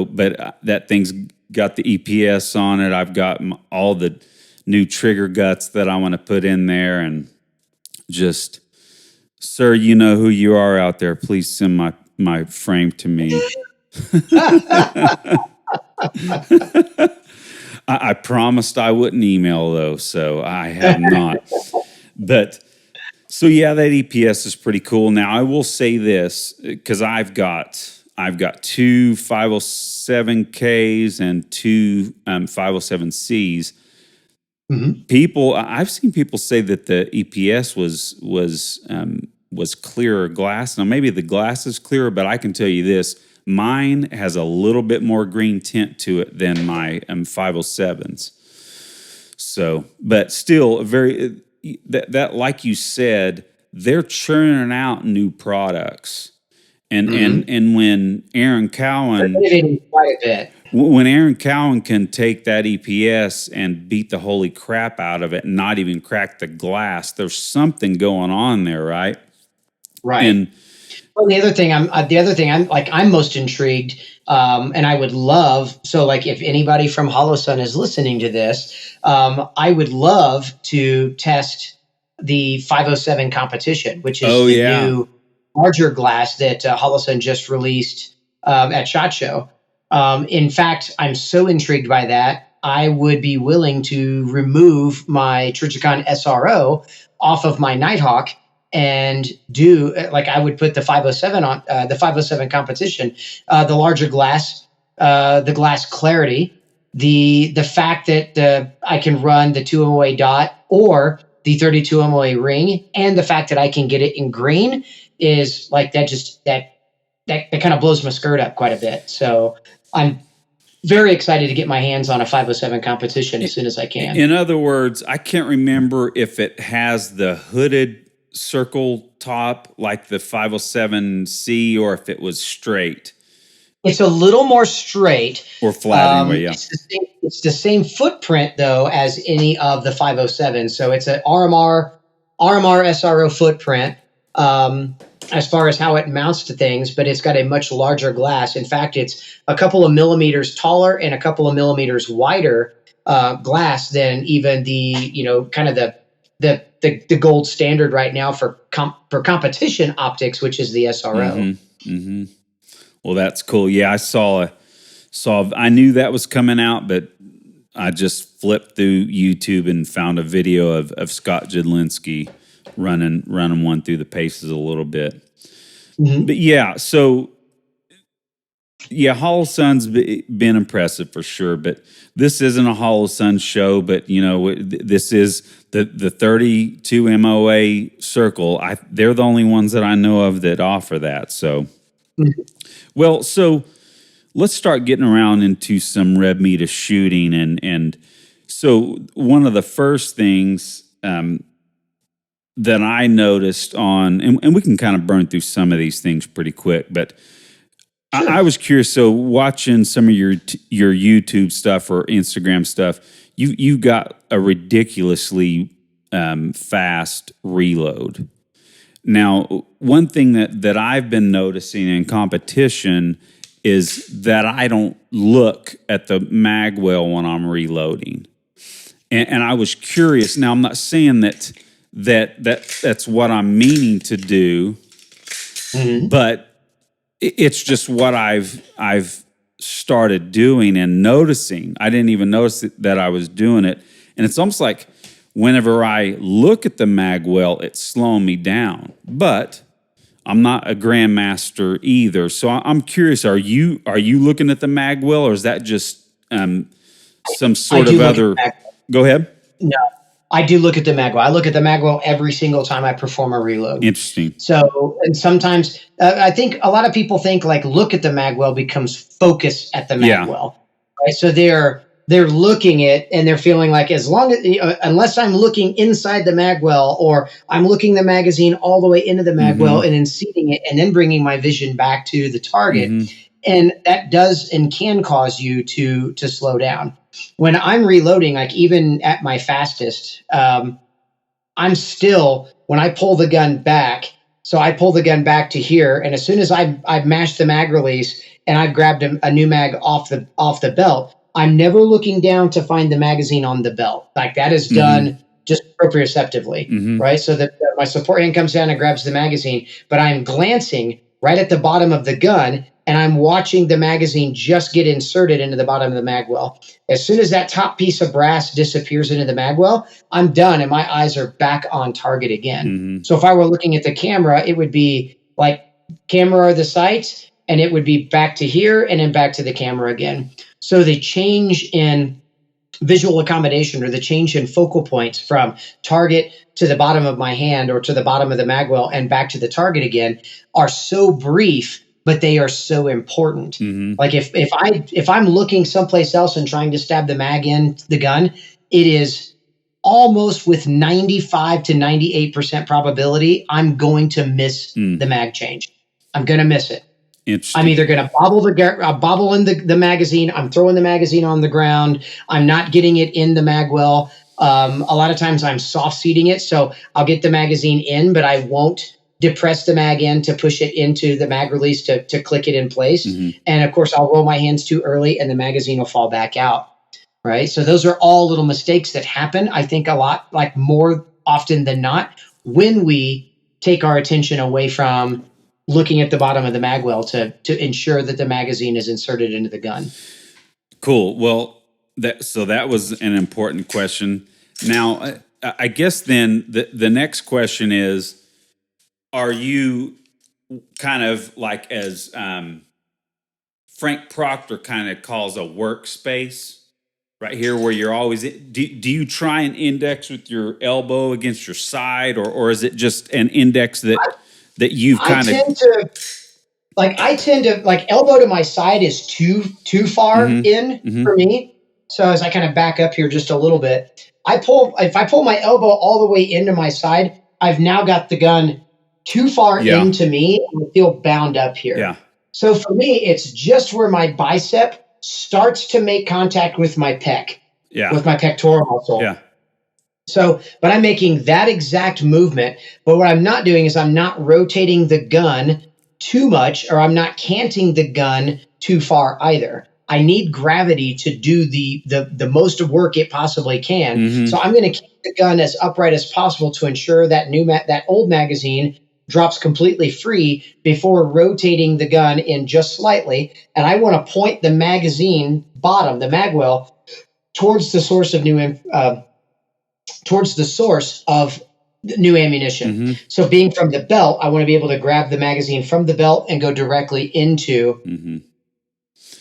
but that thing's got the EPS on it. I've got all the new trigger guts that I want to put in there, and just, sir, you know who you are out there. Please send my frame to me. I promised I wouldn't email though, so I have not. But so yeah, that EPS is pretty cool. Now I will say this, because I've got two 507Ks and two 507Cs. I've seen people say that the EPS was clearer glass. Now maybe the glass is clearer, but I can tell you this. Mine has a little bit more green tint to it than my 507s. So, but still, that like you said, they're churning out new products, and when Aaron Cowan, quite a bit. When Aaron Cowan can take that EPS and beat the holy crap out of it and not even crack the glass, there's something going on there, right? Right. And well, the other thing I'm most intrigued, and I would love, so like if anybody from Holosun is listening to this, I would love to test the 507 competition, which is new larger glass that Holosun just released at SHOT Show. In fact, I'm so intrigued by that, I would be willing to remove my Trijicon SRO off of my Nighthawk and do, like, I would put the 507 on the 507 competition, the larger glass, the glass clarity, the fact that I can run the 2 MOA dot or the 32 MOA ring, and the fact that I can get it in green is like that kind of blows my skirt up quite a bit. So I'm very excited to get my hands on a 507 competition as soon as I can. In other words, I can't remember if it has the hooded circle top like the 507C or if it was straight. It's a little more straight. Or flat anyway, yeah. It's the same footprint, though, as any of the 507. So it's an RMR SRO footprint as far as how it mounts to things, but it's got a much larger glass. In fact, it's a couple of millimeters taller and a couple of millimeters wider glass than even the, kind of the gold standard right now for competition optics, which is the SRO. Well, that's cool. Yeah, I knew that was coming out, but I just flipped through YouTube and found a video of Scott Jedlinski running one through the paces a little bit. But yeah, so Hollow Sun's been impressive for sure, but this isn't a Hollow Sun show, but this is the 32 MOA circle. They're the only ones that I know of that offer that. So, well, so let's start getting around into some red meter shooting. And so one of the first things that I noticed and we can kind of burn through some of these things pretty quick, but sure. I was curious. So watching some of your YouTube stuff or Instagram stuff, you got a ridiculously fast reload. Now, one thing that I've been noticing in competition is that I don't look at the mag well when I'm reloading, and I was curious. Now, I'm not saying that's what I'm meaning to do, but it's just what I've started doing and noticing. I didn't even notice that I was doing it, and it's almost like whenever I look at the mag well, it's slowing me down. But I'm not a grandmaster either, so I'm curious. Are you looking at the mag well, or is that just some sort of other? Go ahead. No, I do look at the mag well. I look at the mag well every single time I perform a reload. Interesting. So, and sometimes I think a lot of people think like look at the mag well becomes focus at the mag well, right? So they're looking it and they're feeling like unless I'm looking inside the mag well or I'm looking the magazine all the way into the mag well and then seating it and then bringing my vision back to the target, and that does and can cause you to slow down. When I'm reloading, like even at my fastest, I'm still, when I pull the gun back, so I pull the gun back to here, and as soon as I've mashed the mag release and I've grabbed a new mag off the belt, I'm never looking down to find the magazine on the belt. Like that is done just proprioceptively, right? So that my support hand comes down and grabs the magazine, but I'm glancing right at the bottom of the gun and I'm watching the magazine just get inserted into the bottom of the mag well. As soon as that top piece of brass disappears into the mag well, I'm done and my eyes are back on target again. So if I were looking at the camera, it would be like camera are the sights and it would be back to here and then back to the camera again. So the change in visual accommodation or the change in focal points from target to the bottom of my hand or to the bottom of the mag well and back to the target again are so brief, but they are so important. Like if I'm looking someplace else and trying to stab the mag in the gun, it is almost with 95 to 98% probability, I'm going to miss the mag change. I'm going to miss it. I'm either going to bobble in the magazine. I'm throwing the magazine on the ground. I'm not getting it in the mag well. A lot of times I'm soft seating it. So I'll get the magazine in, but I won't depress the mag in to push it into the mag release to click it in place. And of course I'll roll my hands too early and the magazine will fall back out. Right. So those are all little mistakes that happen. I think a lot, like more often than not, when we take our attention away from looking at the bottom of the mag well to ensure that the magazine is inserted into the gun. Cool. Well, that was an important question. Now, I guess then the next question is, are you kind of like as Frank Proctor kind of calls a workspace right here where you're always, do you try and index with your elbow against your side or is it just an index that you've kind of... like I tend to like elbow to my side is too far in for me. So as I kind of back up here just a little bit, if I pull my elbow all the way into my side, I've now got the gun too far into me and I feel bound up here. Yeah. So for me, it's just where my bicep starts to make contact with my pec, with my pectoral muscle. Yeah. So, but I'm making that exact movement. But what I'm not doing is I'm not rotating the gun too much, or I'm not canting the gun too far either. I need gravity to do the most work it possibly can. So I'm going to keep the gun as upright as possible to ensure that that old magazine drops completely free before rotating the gun in just slightly. And I want to point the magazine bottom, the mag well, towards the source of new ammunition. So being from the belt, I want to be able to grab the magazine from the belt and go directly into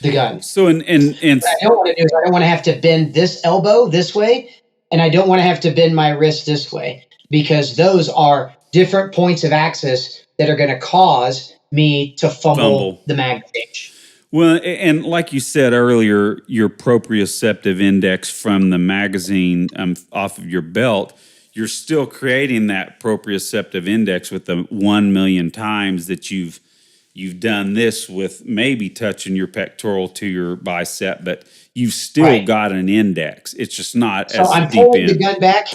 the gun. So and what I don't want to do is I don't want to have to bend this elbow this way, and I don't want to have to bend my wrist this way, because those are different points of axis that are going to cause me to fumble the mag gauge. Well, and like you said earlier, your proprioceptive index from the magazine off of your belt, you're still creating that proprioceptive index with the 1 million times that you've done this with, maybe touching your pectoral to your bicep, but you've still got an index. It's just not as deep in. So I'm pulling the gun back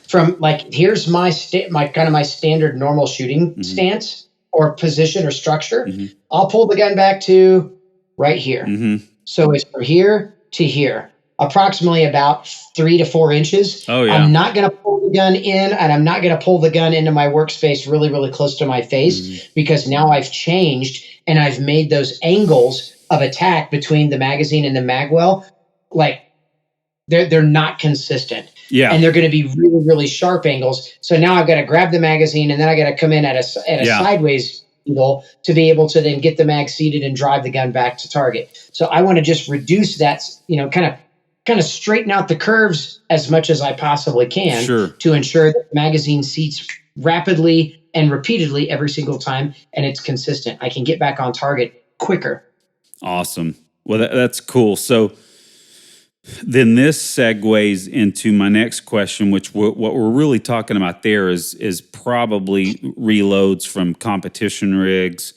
from, like, here's my standard normal shooting stance or position or structure. I'll pull the gun back to right here. So it's from here to here, approximately about 3 to 4 inches. I'm not going to pull the gun in, and I'm not going to pull the gun into my workspace really, really close to my face, because now I've changed and I've made those angles of attack between the magazine and the magwell, like they're not consistent. And they're going to be really, really sharp angles. So now I've got to grab the magazine, and then I got to come in at a sideways angle to be able to then get the mag seated and drive the gun back to target. So I want to just reduce that, kind of straighten out the curves as much as I possibly can to ensure that the magazine seats rapidly and repeatedly every single time, and it's consistent. I can get back on target quicker. Awesome. Well, that's cool. So then this segues into my next question, which what we're really talking about there is probably reloads from competition rigs,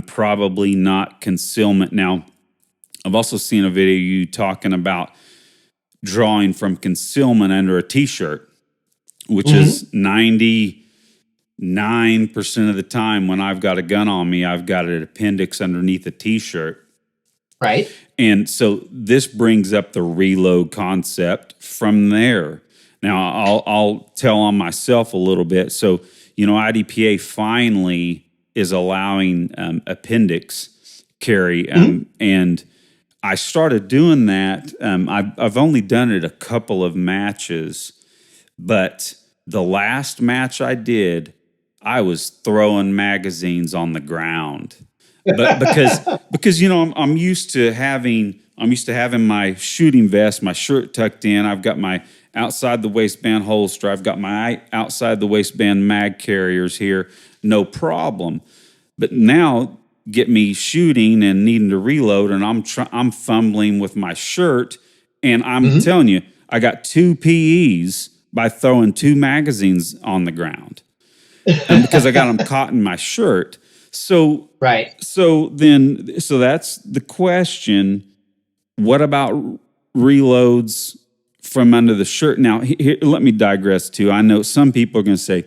probably not concealment. Now, I've also seen a video of you talking about drawing from concealment under a T-shirt, which is 99% of the time when I've got a gun on me, I've got an appendix underneath a T-shirt. Right. And so this brings up the reload concept from there. Now, I'll tell on myself a little bit. So, IDPA finally is allowing appendix carry, and I started doing that. I've only done it a couple of matches, but the last match I did, I was throwing magazines on the ground. But because I'm used to having my shooting vest, my shirt tucked in. I've got my outside the waistband holster. I've got my outside the waistband mag carriers here, no problem. But now get me shooting and needing to reload, and I'm fumbling with my shirt, and I'm telling you, I got 2 PEs by throwing 2 magazines on the ground, because I got them caught in my shirt. So So that's the question. What about reloads from under the shirt? Now, here, let me digress too. I know some people are going to say,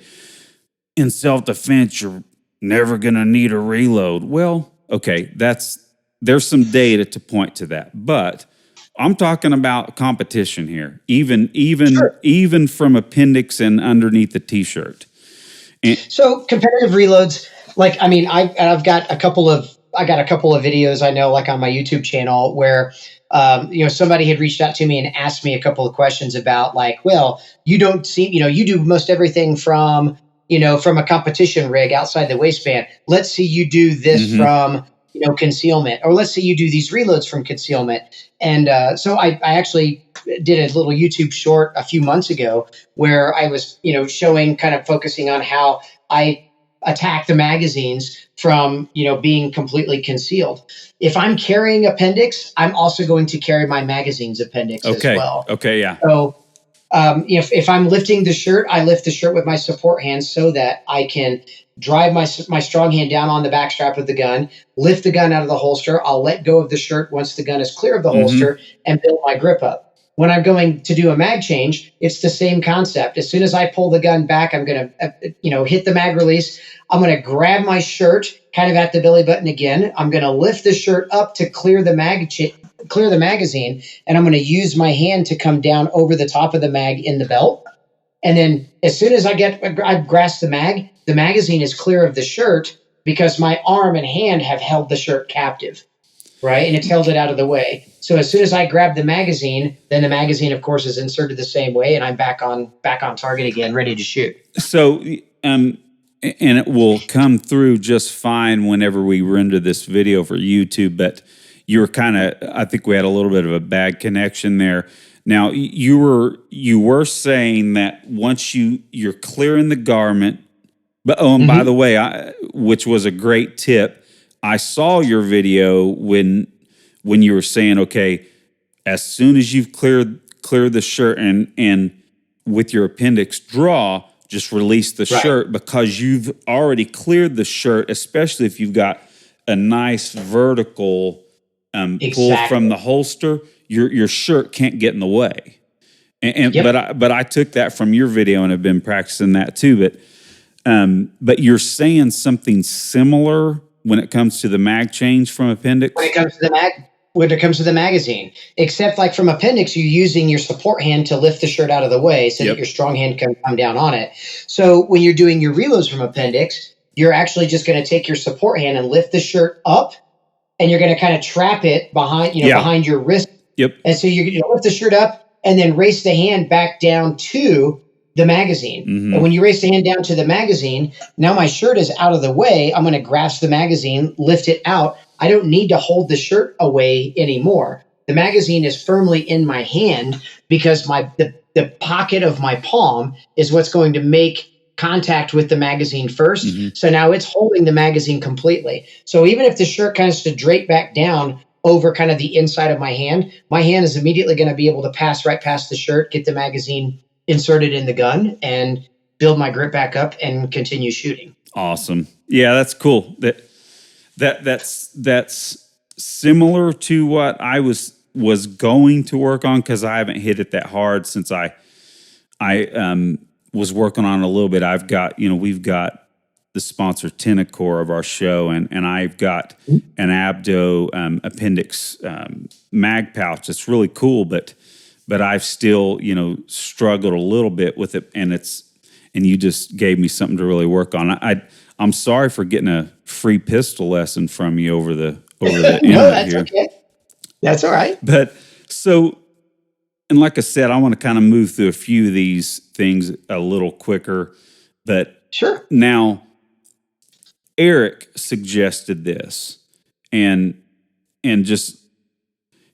in self-defense, you're never going to need a reload. Well, okay, there's some data to point to that, but I'm talking about competition here, even from appendix and underneath the T-shirt. So competitive reloads, like, I mean, I've got a couple of videos I know, like on my YouTube channel, where somebody had reached out to me and asked me a couple of questions about, like, well, you don't seem, you do most everything from a competition rig outside the waistband. Let's see you do this from concealment, or let's say you do these reloads from concealment. And so I actually did a little YouTube short a few months ago where I was, showing, kind of focusing on how I attack the magazines from, being completely concealed. If I'm carrying appendix, I'm also going to carry my magazine's appendix as well. Okay. Yeah. So if I'm lifting the shirt, I lift the shirt with my support hand so that I can drive my strong hand down on the back strap of the gun, lift the gun out of the holster. I'll let go of the shirt once the gun is clear of the holster and build my grip up. When I'm going to do a mag change, it's the same concept. As soon as I pull the gun back, I'm going to, hit the mag release. I'm going to grab my shirt kind of at the belly button again. I'm going to lift the shirt up to clear the magazine, and I'm going to use my hand to come down over the top of the mag in the belt. And then as soon as I grasp the magazine is clear of the shirt because my arm and hand have held the shirt captive, right? And it's held it out of the way. So as soon as I grab the magazine, then the magazine, of course, is inserted the same way, and I'm back on target again, ready to shoot. So, and it will come through just fine whenever we render this video for YouTube, but you were I think we had a little bit of a bad connection there. Now, you were saying that once you're clearing the garment, but and by the way, which was a great tip, I saw your video when you were saying, okay, as soon as you've cleared the shirt and with your appendix draw, just release the shirt because you've already cleared the shirt, especially if you've got a nice vertical pull from the holster. Your shirt can't get in the way. But I took that from your video and have been practicing that too. But you're saying something similar when it comes to the mag change from appendix? When it comes to the magazine, except like from appendix, you're using your support hand to lift the shirt out of the way so that your strong hand can come down on it. So when you're doing your reloads from appendix, you're actually just going to take your support hand and lift the shirt up, and you're going to kind of trap it behind, behind your wrist. Yep. And so you're going to lift the shirt up and then race the hand back down to the magazine. And when you race the hand down to the magazine, now my shirt is out of the way. I'm going to grasp the magazine, lift it out. I don't need to hold the shirt away anymore. The magazine is firmly in my hand because the pocket of my palm is what's going to make contact with the magazine first. So now it's holding the magazine completely. So even if the shirt kind of to drape back down over kind of the inside of my hand is immediately going to be able to pass right past the shirt, get the magazine inserted in the gun, and build my grip back up and continue shooting. Awesome. Yeah, that's cool. That's similar to what I was going to work on because I haven't hit it that hard since I was working on it a little bit. I've got, we've got the sponsor Tenacor of our show, and I've got an Abdo appendix mag pouch. It's really cool, but I've still, struggled a little bit with it, and you just gave me something to really work on. I'm sorry for getting a free pistol lesson from you over the internet. No, that's here. Okay. That's all right. But so, and like I said, I want to kind of move through a few of these things a little quicker. But sure. Now, Eric suggested this, and just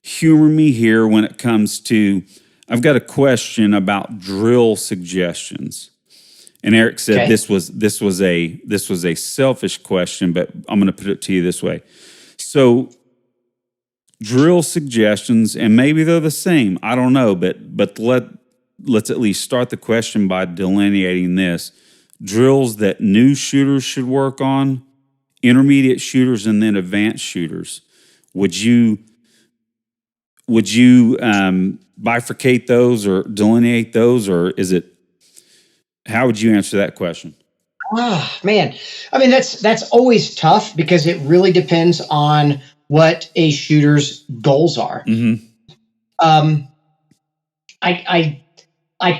humor me here when it comes to, I've got a question about drill suggestions. And Eric said this was a selfish question, but I'm going to put it to you this way. So drill suggestions, and maybe they're the same, I don't know, but let's at least start the question by delineating this. Drills that new shooters should work on, intermediate shooters, and then advanced shooters. Would you bifurcate those or delineate those, or is it? How would you answer that question? Oh, man. I mean, that's always tough because it really depends on what a shooter's goals are. I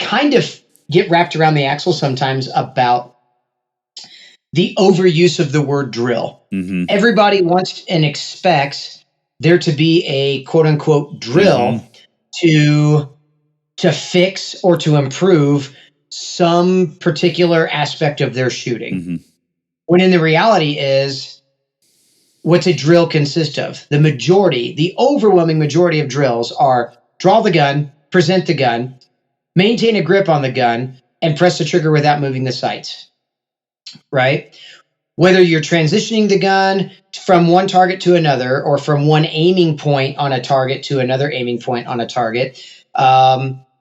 kind of get wrapped around the axle sometimes about the overuse of the word drill. Everybody wants and expects there to be a quote unquote drill to fix or to improve some particular aspect of their shooting. When in the reality is, what's a drill consist of? The overwhelming majority of drills are draw the gun, present the gun, maintain a grip on the gun, and press the trigger without moving the sights, right? whether you're transitioning the gun from one target to another, or from one aiming point on a target to another aiming point on a target,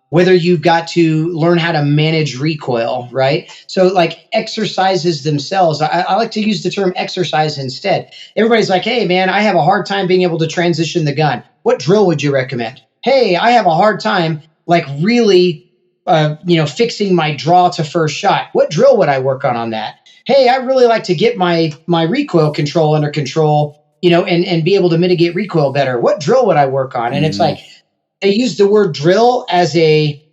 whether you've got to learn how to manage recoil, right? So like exercises themselves, I like to use the term exercise instead. Everybody's like, hey man, I have a hard time being able to transition the gun. What drill would you recommend? Hey, I have a hard time like really, fixing my draw to first shot. What drill would I work on that? Hey, I really like to get my recoil control under control, and be able to mitigate recoil better. What drill would I work on? And it's like, they use the word drill as a,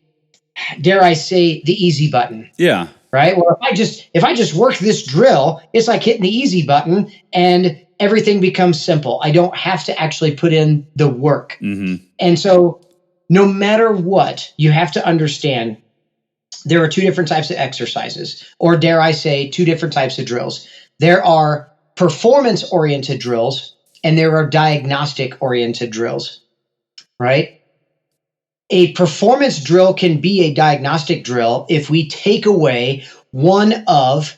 dare I say, the easy button. Yeah. Right. Well, if I just work this drill, it's like hitting the easy button and everything becomes simple. I don't have to actually put in the work. And so no matter what, you have to understand there are two different types of exercises, or dare I say, two different types of drills. There are performance-oriented drills and there are diagnostic-oriented drills, right? A performance drill can be a diagnostic drill if we take away one of,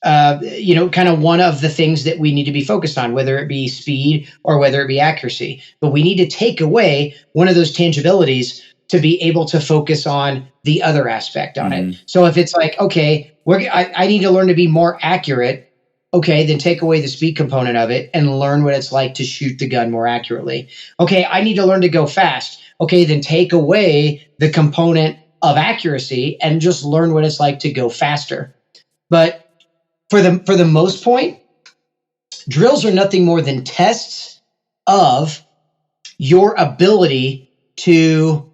one of the things that we need to be focused on, whether it be speed or whether it be accuracy. But we need to take away one of those tangibilities to be able to focus on the other aspect on it. So if it's like, okay, I need to learn to be more accurate, okay, then take away the speed component of it and learn what it's like to shoot the gun more accurately. Okay, I need to learn to go fast. Okay, then take away the component of accuracy and just learn what it's like to go faster. But for the most point, drills are nothing more than tests of your ability to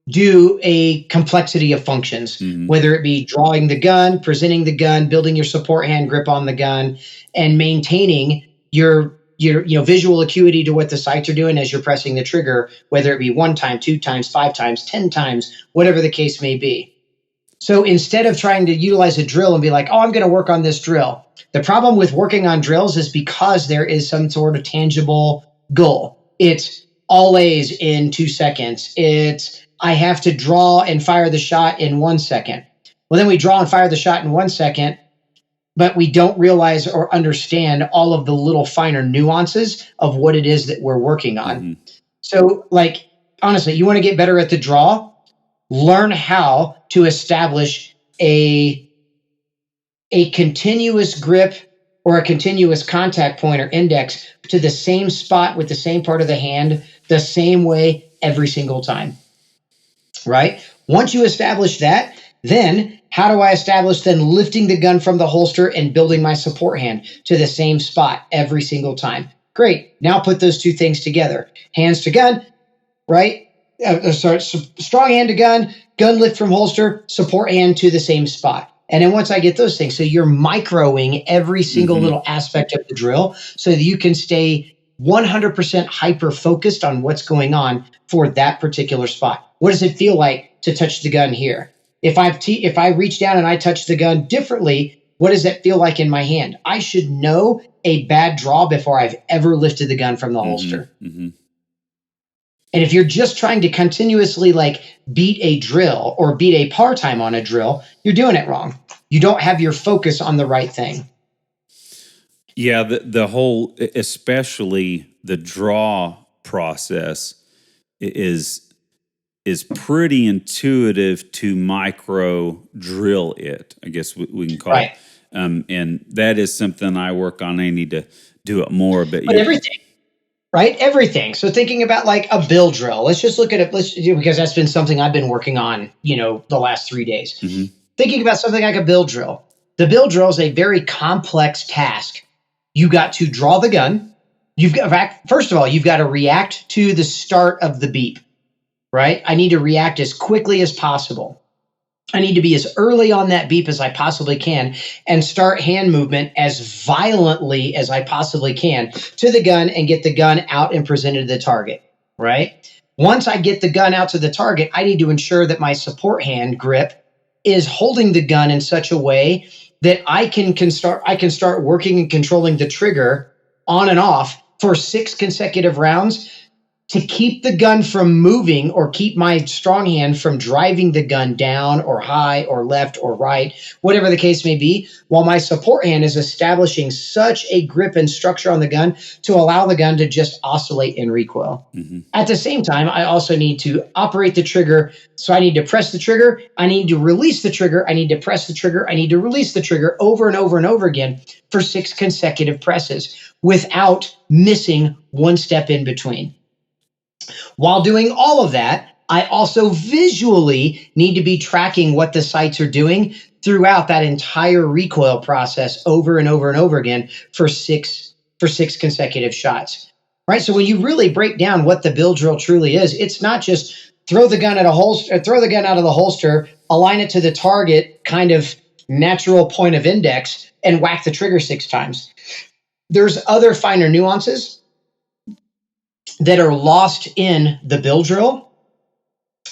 do a complexity of functions, whether it be drawing the gun, presenting the gun, building your support hand grip on the gun, and maintaining your visual acuity to what the sights are doing as you're pressing the trigger, whether it be 1 time, 2 times, 5 times, 10 times, whatever the case may be. So instead of trying to utilize a drill and be like, oh, I'm going to work on this drill. The problem with working on drills is because there is some sort of tangible goal. It's all A's in 2 seconds. It's I have to draw and fire the shot in 1 second. Well, then we draw and fire the shot in 1 second, but we don't realize or understand all of the little finer nuances of what it is that we're working on. So, like, honestly, you want to get better at the draw? Learn how to establish a continuous grip or a continuous contact point or index to the same spot with the same part of the hand, the same way every single time. Right? Once you establish that, then how do I establish then lifting the gun from the holster and building my support hand to the same spot every single time? Great. Now put those two things together. Hands to gun, right? Strong hand to gun, gun lift from holster, support hand to the same spot. And then once I get those things, so you're microing every single little aspect of the drill so that you can stay 100% hyper-focused on what's going on for that particular spot. What does it feel like to touch the gun here? If I reach down and I touch the gun differently, what does that feel like in my hand? I should know a bad draw before I've ever lifted the gun from the holster. And if you're just trying to continuously like beat a drill or beat a par time on a drill, you're doing it wrong. You don't have your focus on the right thing. Yeah, the whole, especially the draw process is pretty intuitive to micro drill it, I guess we can call it. And that is something I work on. I need to do it more. But everything, right? Everything. So thinking about like a bill drill, let's just look at it, because that's been something I've been working on, the last 3 days. Thinking about something like a bill drill. The bill drill is a very complex task. You got to draw the gun. First of all, you've got to react to the start of the beep, right? I need to react as quickly as possible. I need to be as early on that beep as I possibly can and start hand movement as violently as I possibly can to the gun and get the gun out and presented to the target, right? Once I get the gun out to the target, I need to ensure that my support hand grip is holding the gun in such a way that I can start working and controlling the trigger on and off for 6 consecutive rounds to keep the gun from moving or keep my strong hand from driving the gun down or high or left or right, whatever the case may be, while my support hand is establishing such a grip and structure on the gun to allow the gun to just oscillate in recoil. Mm-hmm. At the same time, I also need to operate the trigger. So I need to press the trigger. I need to release the trigger. I need to press the trigger. I need to release the trigger over and over and over again for 6 consecutive presses without missing one step in between. While doing all of that, I also visually need to be tracking what the sights are doing throughout that entire recoil process over and over and over again for six consecutive shots. Right? So when you really break down what the build drill truly is, it's not just throw the gun out of the holster, align it to the target kind of natural point of index, and whack the trigger 6 times. There's other finer nuances that are lost in the build drill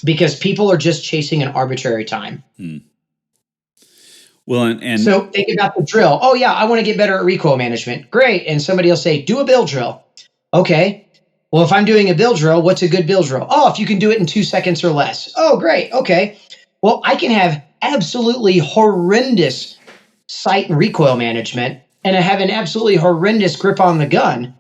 because people are just chasing an arbitrary time. Well, and so think about the drill. Oh yeah, I want to get better at recoil management. Great. And somebody will say, do a build drill. Okay. Well, if I'm doing a build drill, what's a good build drill? Oh, if you can do it in 2 seconds or less. Oh, great. Okay. Well, I can have absolutely horrendous sight and recoil management and I have an absolutely horrendous grip on the gun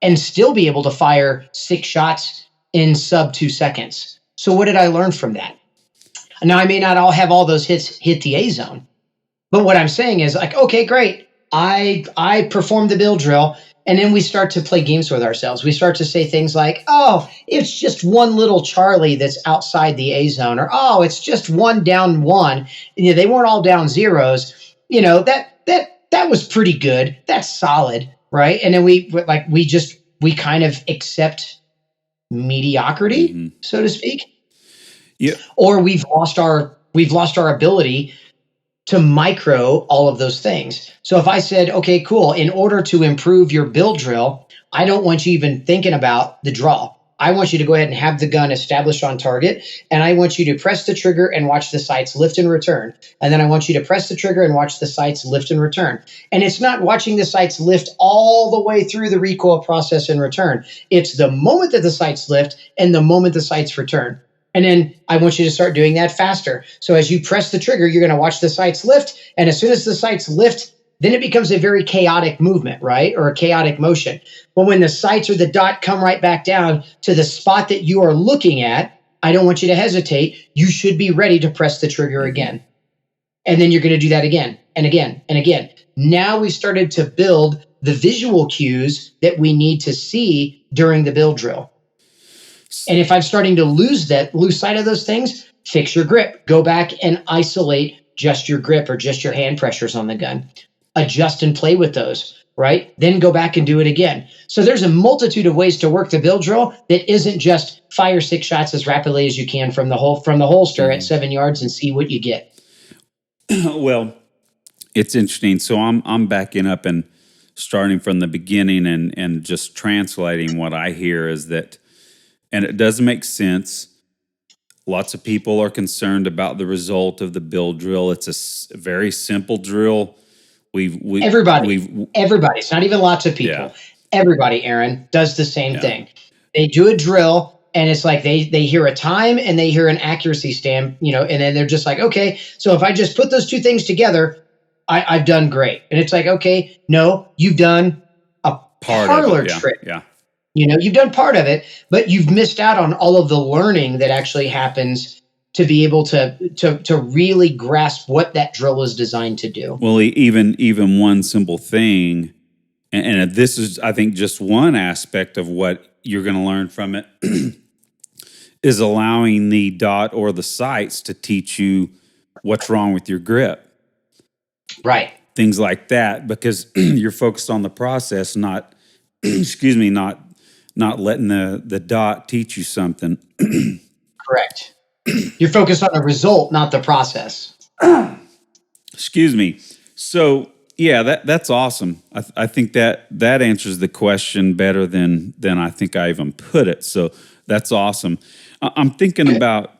and still be able to fire 6 shots in sub 2 seconds. So what did I learn from that? Now, I may not have all those hits hit the A zone, but what I'm saying is like, okay, great. I performed the build drill, and then we start to play games with ourselves. We start to say things like, oh, it's just one little Charlie that's outside the A zone, or oh, it's just one down one. They weren't all down zeros. That was pretty good. That's solid. Right. And then we kind of accept mediocrity, so to speak. Yeah. Or we've lost our ability to micro all of those things. So if I said, okay, cool, in order to improve your build drill, I don't want you even thinking about the draw. I want you to go ahead and have the gun established on target, and I want you to press the trigger and watch the sights lift and return. And then I want you to press the trigger and watch the sights lift and return. And it's not watching the sights lift all the way through the recoil process and return. It's the moment that the sights lift and the moment the sights return. And then I want you to start doing that faster. So as you press the trigger, you're going to watch the sights lift. And as soon as the sights lift, then it becomes a very chaotic movement, right? Or a chaotic motion. But when the sights or the dot come right back down to the spot that you are looking at, I don't want you to hesitate. You should be ready to press the trigger again. And then you're going to do that again and again and again. Now we've started to build the visual cues that we need to see during the build drill. And if I'm starting to lose sight of those things, fix your grip. Go back and isolate just your grip or just your hand pressures on the gun. Adjust and play with those, right? Then go back and do it again. So there's a multitude of ways to work the build drill that isn't just fire 6 shots as rapidly as you can from the holster at 7 yards and see what you get. Well, it's interesting. So I'm backing up and starting from the beginning and just translating what I hear is that, and it does make sense. Lots of people are concerned about the result of the build drill. It's a very simple drill. Everybody. It's not even lots of people. Yeah. Everybody, Aaron, does the same thing. They do a drill, and it's like they hear a time and they hear an accuracy stamp, and then they're just like, okay, so if I just put those 2 things together, I've done great. And it's like, okay, no, you've done a parlor trick. Yeah. You've done part of it, but you've missed out on all of the learning that actually happens to be able to really grasp what that drill is designed to do. Well, even one simple thing, and this is, I think, just one aspect of what you're going to learn from it, is allowing the dot or the sights to teach you what's wrong with your grip. Right. Things like that, because you're focused on the process, not letting the dot teach you something. Correct. You're focused on the result, not the process. Excuse me. So yeah, that's awesome. I think that answers the question better than I think I even put it. So that's awesome. I'm thinking about,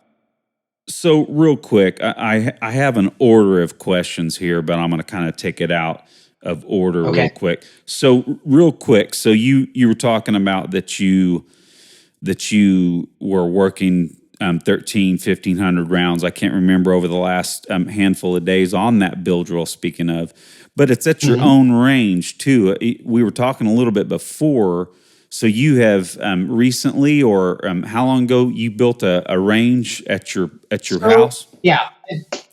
so real quick, I have an order of questions here, but I'm going to kind of take it out of order real quick. So real quick, so you were talking about that you that you were working 1,500 rounds. I can't remember over the last handful of days on that build drill, speaking of. But it's at your own range, too. We were talking a little bit before. So you have recently, or how long ago, you built a range at your house? Yeah,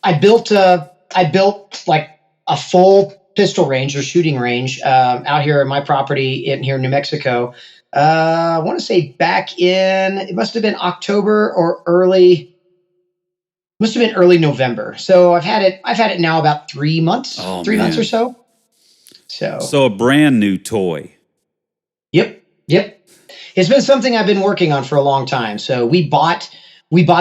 I built like a full pistol range or shooting range out here in my property here in New Mexico. I want to say back it must have been October or must have been early November. So I've had it now about 3 months, Oh, 3 months man. or so. So a brand new toy. Yep. It's been something I've been working on for a long time. So we bought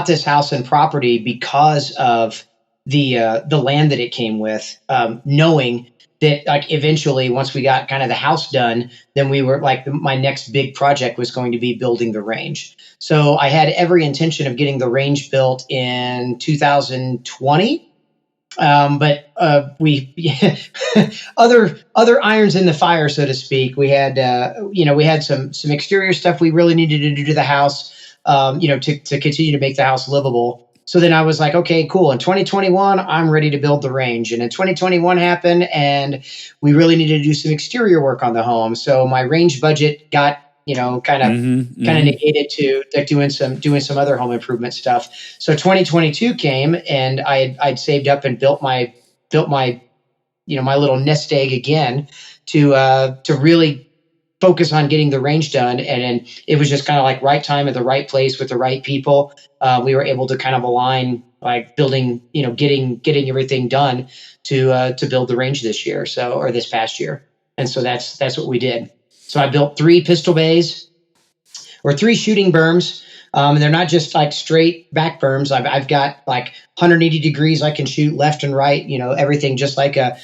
this house and property because of the land that it came with, knowing that like eventually once we got kind of the house done, then we were like my next big project was going to be building the range. So I had every intention of getting the range built in 2020. But we other irons in the fire, so to speak. We had we had some exterior stuff we really needed to do to the house, to continue to make the house livable. So then I was like, okay, cool. In 2021, I'm ready to build the range. And in 2021 happened, and we really needed to do some exterior work on the home. So my range budget got kind of negated to like doing some other home improvement stuff. So 2022 came, and I'd saved up and built my my little nest egg again to really focus on getting the range done. And then it was just kind of like right time at the right place with the right people. We were able to kind of align like building, getting everything done to build the range this year. Or this past year. And so that's what we did. So I built 3 pistol bays or 3 shooting berms. And they're not just like straight back berms. I've got like 180 degrees I can shoot left and right, everything just like a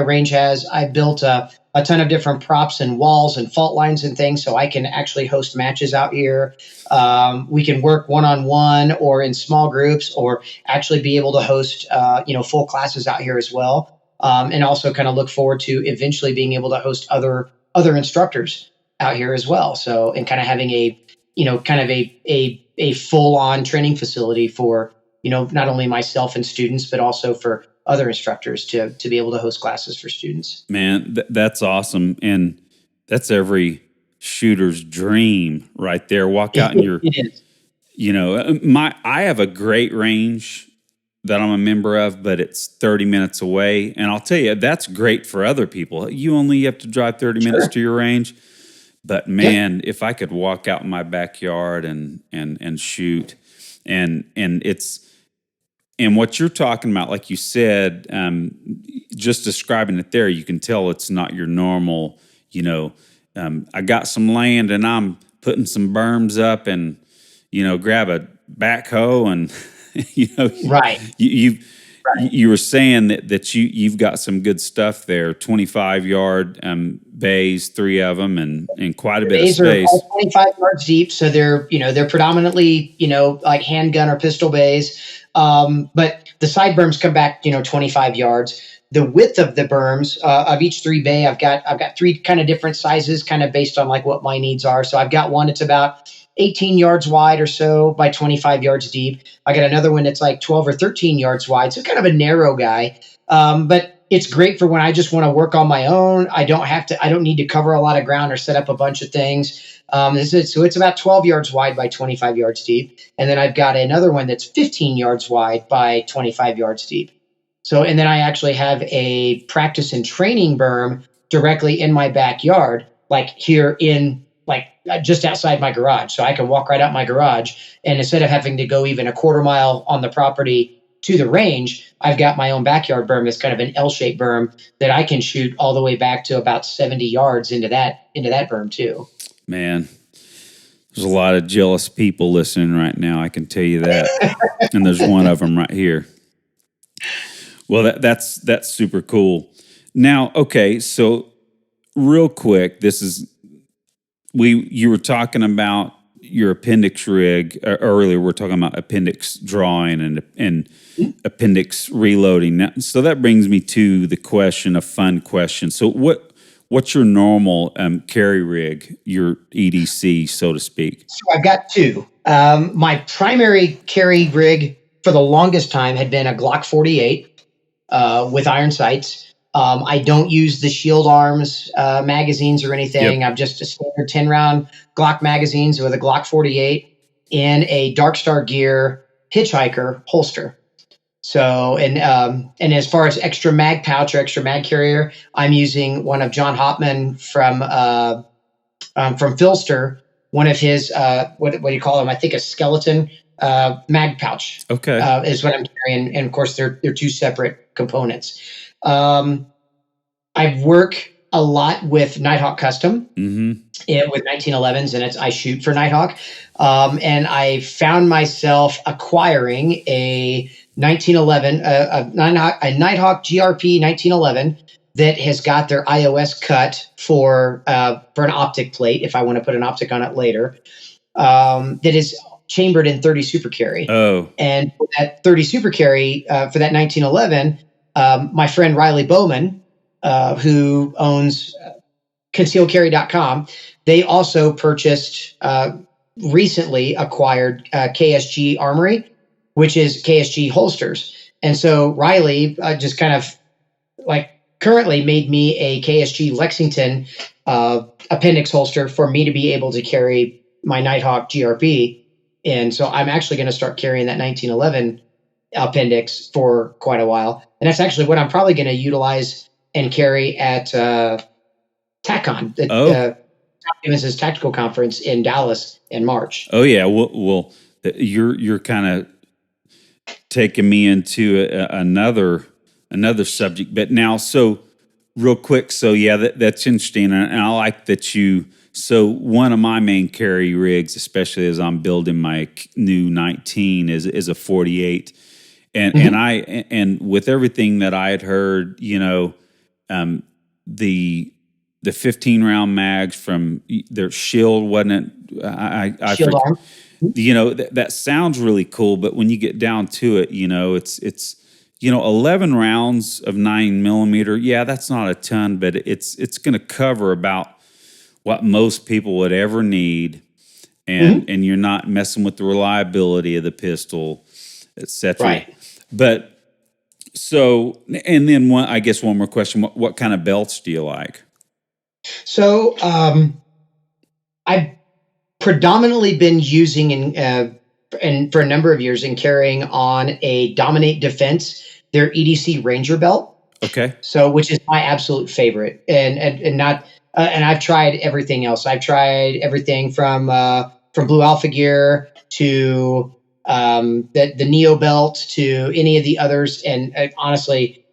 range has. I built a ton of different props and walls and fault lines and things so I can actually host matches out here. We can work one-on-one or in small groups or actually be able to host, full classes out here as well. And also kind of look forward to eventually being able to host other instructors out here as well. So, and kind of having a full-on training facility for, not only myself and students, but also for other instructors to be able to host classes for students. Man, that's awesome. And that's every shooter's dream right there. Walk out in your, It is. I have a great range that I'm a member of, but it's 30 minutes away. And I'll tell you, that's great for other people. You only have to drive 30 minutes to your range. But man, if I could walk out in my backyard and shoot, and what you're talking about, like you said, just describing it there, you can tell it's not your normal. I got some land and I'm putting some berms up, and grab a backhoe and Right. You were saying that you've got some good stuff there. 25-yard bays, 3 of them, and quite a bit of space. Bays are all 25 yards deep, so they're predominantly like handgun or pistol bays. But the side berms come back 25 yards. The width of the berms of each 3 bay, I've got 3 kind of different sizes, kind of based on like what my needs are. So I've got one that's about 18 yards wide or so by 25 yards deep. I got another one that's like 12 or 13 yards wide. So kind of a narrow guy. But it's great for when I just want to work on my own. I don't need to cover a lot of ground or set up a bunch of things. So it's about 12 yards wide by 25 yards deep. And then I've got another one that's 15 yards wide by 25 yards deep. So, and then I actually have a practice and training berm directly in my backyard, like here just outside my garage. So I can walk right out my garage, and instead of having to go even a quarter mile on the property to the range, I've got my own backyard berm. It's kind of an L-shaped berm that I can shoot all the way back to about 70 yards into that berm too. Man, there's a lot of jealous people listening right now. I can tell you that. And there's one of them right here. Well, that's super cool. Now, okay, so real quick, you were talking about your appendix rig earlier. We're talking about appendix drawing and appendix reloading. Now, so that brings me to the question, a fun question. So what's your normal carry rig, your EDC, so to speak? So I've got two. My primary carry rig for the longest time had been a Glock 48 with iron sights. I don't use the shield arms magazines or anything. Yep. I'm just a standard 10 round Glock magazines with a Glock 48 in a Dark Star Gear hitchhiker holster. So, and as far as extra mag pouch or extra mag carrier, I'm using one of John Hopman from Filster, one of his what do you call them? I think a skeleton mag pouch. Okay. Is what I'm carrying, and of course they're two separate components. I work a lot with Nighthawk Custom with 1911s, and I shoot for Nighthawk. And I found myself acquiring a 1911, a Nighthawk GRP 1911 that has got their iOS cut for an optic plate, if I want to put an optic on it later, that is chambered in 30 Super Carry. Oh. And for that 30 Super Carry, for that 1911, my friend Riley Bowman, who owns concealedcarry.com, they also purchased, recently acquired KSG Armory, which is KSG holsters. And so Riley just kind of like currently made me a KSG Lexington appendix holster for me to be able to carry my Nighthawk GRP. And so I'm actually going to start carrying that 1911 appendix for quite a while. And that's actually what I'm probably going to utilize and carry at TacCon, Davis Tactical Conference in Dallas in March. Oh yeah, well, you're kind of taking me into another subject, but now, so real quick, so yeah, that's interesting, and I like that you. So one of my main carry rigs, especially as I'm building my new 19, is a 48, and with everything that I had heard, the 15 round mags from their Shield, wasn't it? I Shield arm. That sounds really cool, but when you get down to it, it's 11 rounds of 9mm. Yeah, that's not a ton, but it's going to cover about what most people would ever need, and you're not messing with the reliability of the pistol, etc. Right. But so, and then one more question: what kind of belts do you like? So I've predominantly been using and for a number of years and carrying on a Dominate Defense, their EDC Ranger belt. Okay. So, which is my absolute favorite, and not and I've tried everything else. I've tried everything from Blue Alpha Gear to the Neo belt to any of the others, and honestly,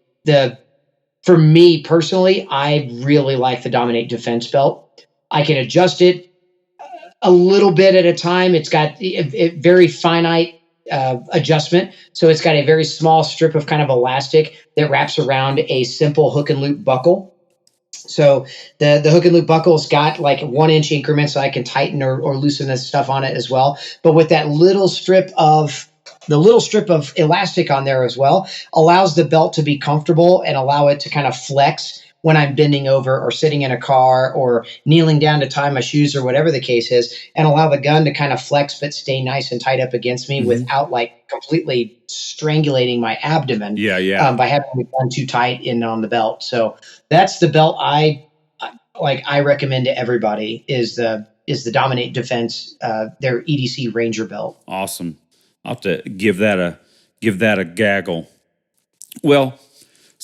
for me personally, I really like the Dominate Defense belt. I can adjust it a little bit at a time. It's got a very finite adjustment. So it's got a very small strip of kind of elastic that wraps around a simple hook and loop buckle. So the hook and loop buckle's got like 1 inch increments, so I can tighten or loosen this stuff on it as well. But with that little strip of elastic on there as well, allows the belt to be comfortable and allow it to kind of flex when I'm bending over or sitting in a car or kneeling down to tie my shoes or whatever the case is, and allow the gun to kind of flex but stay nice and tight up against me without like completely strangulating my abdomen. By having the gun too tight in on the belt. So that's the belt I recommend to everybody is the Dominate Defense, their EDC Ranger belt. Awesome. I'll have to give that a gaggle. Well,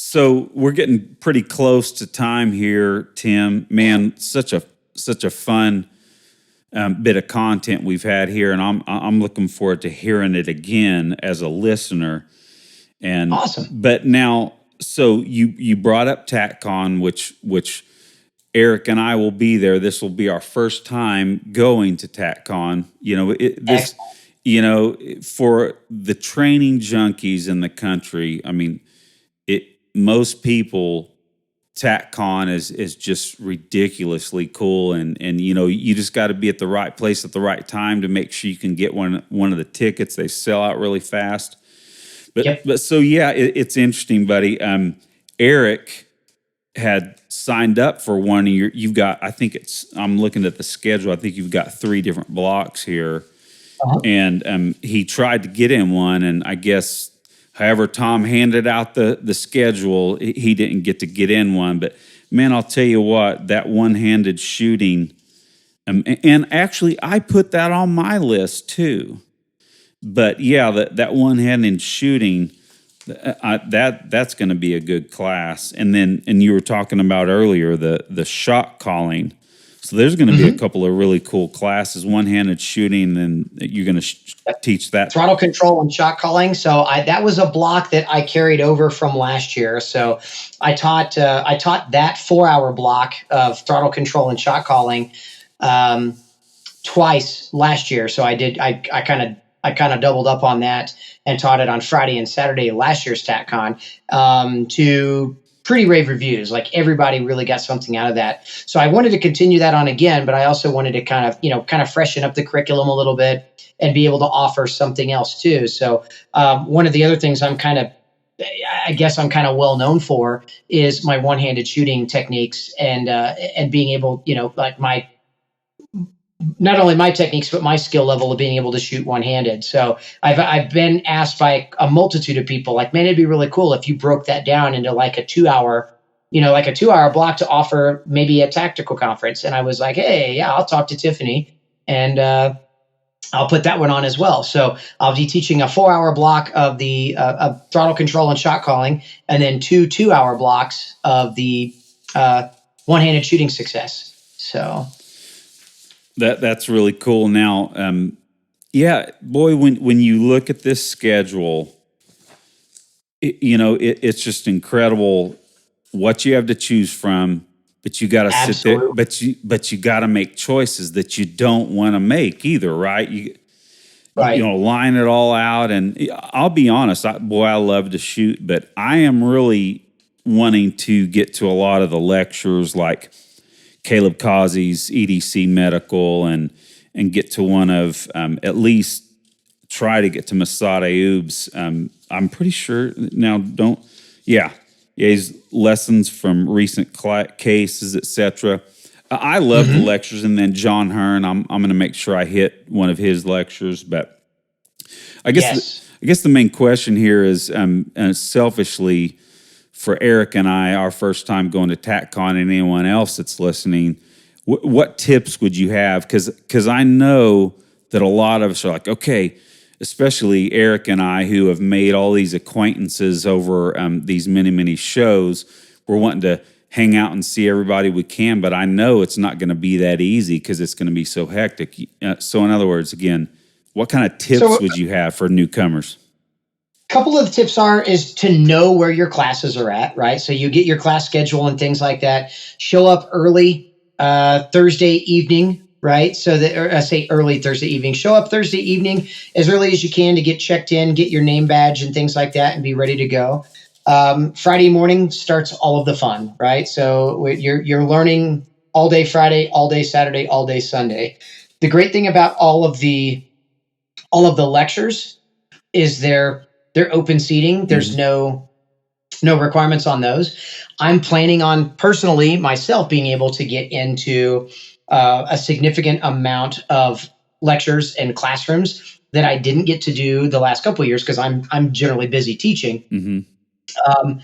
so we're getting pretty close to time here, Tim. Man, such a fun bit of content we've had here, and I'm looking forward to hearing it again as a listener. And awesome. But now, so you brought up TacCon, which Eric and I will be there. This will be our first time going to TacCon. For the training junkies in the country, I mean, most people, TacCon is just ridiculously cool, and you just got to be at the right place at the right time to make sure you can get one of the tickets. They sell out really fast. But so yeah, it's interesting, buddy. Eric had signed up for one of you've got, I think I'm looking at the schedule. I think you've got 3 different blocks here. Uh-huh. And he tried to get in one, and I guess however Tom handed out the schedule, he didn't get in one. But man, I'll tell you what, that one-handed shooting, and actually I put that on my list too. But yeah, that one-handed shooting, that's going to be a good class. And you were talking about earlier the shot calling. So there's going to be a couple of really cool classes, one-handed shooting, and you're going to teach that. Throttle control and shot calling. So that was a block that I carried over from last year. So I taught that 4-hour block of throttle control and shot calling twice last year. So I kind of doubled up on that and taught it on Friday and Saturday of last year's TacCon to pretty rave reviews. Like everybody really got something out of that. So I wanted to continue that on again, but I also wanted to kind of freshen up the curriculum a little bit and be able to offer something else too. So one of the other things I guess I'm kind of well known for is my one-handed shooting techniques and being able, like not only my techniques, but my skill level of being able to shoot one-handed. So I've been asked by a multitude of people, like, man, it'd be really cool if you broke that down into like a 2-hour block to offer maybe a tactical conference. And I was like, hey, yeah, I'll talk to Tiffany and I'll put that one on as well. So I'll be teaching a 4-hour block of the of throttle control and shot calling, and then 2-hour blocks of the one-handed shooting success. So that's really cool. Now, yeah, boy, when you look at this schedule, it's just incredible what you have to choose from. But you got to sit there. But you got to make choices that you don't want to make either, right? You line it all out. And I'll be honest, I love to shoot, but I am really wanting to get to a lot of the lectures, like Caleb Causey's EDC Medical, and get to one of at least try to get to Masad Ayoub's. I'm pretty sure now. His lessons from recent cases, etc. I love the lectures, and then John Herron. I'm going to make sure I hit one of his lectures. But I guess the main question here is, selfishly, for Eric and I, our first time going to TacCon, and anyone else that's listening, what tips would you have? Because I know that a lot of us are like, okay, especially Eric and I, who have made all these acquaintances over these many, many shows. We're wanting to hang out and see everybody we can, but I know it's not going to be that easy because it's going to be so hectic. So in other words, again, what kind of tips would you have for newcomers? Couple of the tips is to know where your classes are at, right? So you get your class schedule and things like that. Show up early Thursday evening, right? So I say early Thursday evening. Show up Thursday evening as early as you can to get checked in, get your name badge and things like that, and be ready to go. Friday morning starts all of the fun, right? So you're learning all day Friday, all day Saturday, all day Sunday. The great thing about all of the lectures is they're open seating. There's no requirements on those. I'm planning on personally myself being able to get into a significant amount of lectures and classrooms that I didn't get to do the last couple of years because I'm generally busy teaching. Mm-hmm.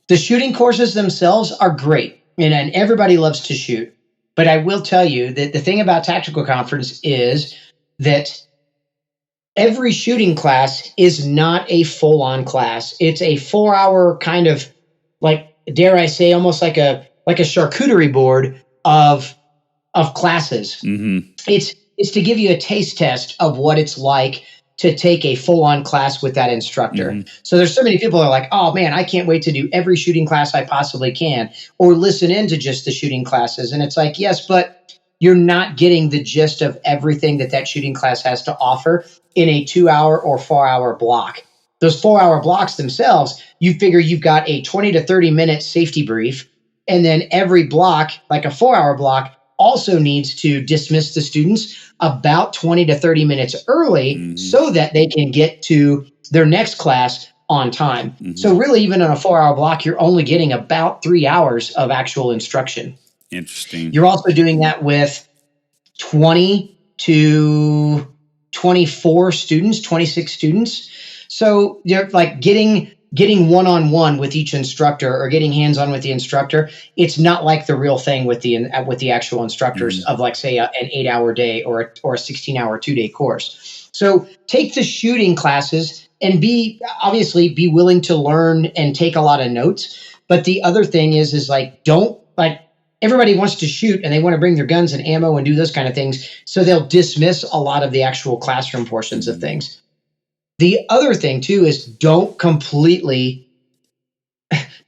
The shooting courses themselves are great, and everybody loves to shoot. But I will tell you that the thing about Tactical Conference is that every shooting class is not a full-on class. It's a 4-hour kind of, like, dare I say, almost like a charcuterie board of classes. Mm-hmm. It's to give you a taste test of what it's like to take a full-on class with that instructor. Mm-hmm. So there's so many people that are like, oh man, I can't wait to do every shooting class I possibly can, or listen into just the shooting classes. And it's like, yes, but you're not getting the gist of everything that shooting class has to offer in a 2-hour or 4-hour block. Those 4-hour blocks themselves, you figure you've got a 20 to 30 minute safety brief. And then every block, like a 4-hour block, also needs to dismiss the students about 20 to 30 minutes early so that they can get to their next class on time. So really, even in a 4-hour block, you're only getting about 3 hours of actual instruction. Interesting. You're also doing that with 20 to 24 students, 26 students. So you're like getting one-on-one with each instructor or getting hands-on with the instructor. It's not like the real thing with the actual instructors of like, say, an 8-hour day or a 16-hour 2-day course. So take the shooting classes and be willing to learn and take a lot of notes. But the other thing is like, don't like, everybody wants to shoot and they want to bring their guns and ammo and do those kind of things. So they'll dismiss a lot of the actual classroom portions of things. The other thing too is don't completely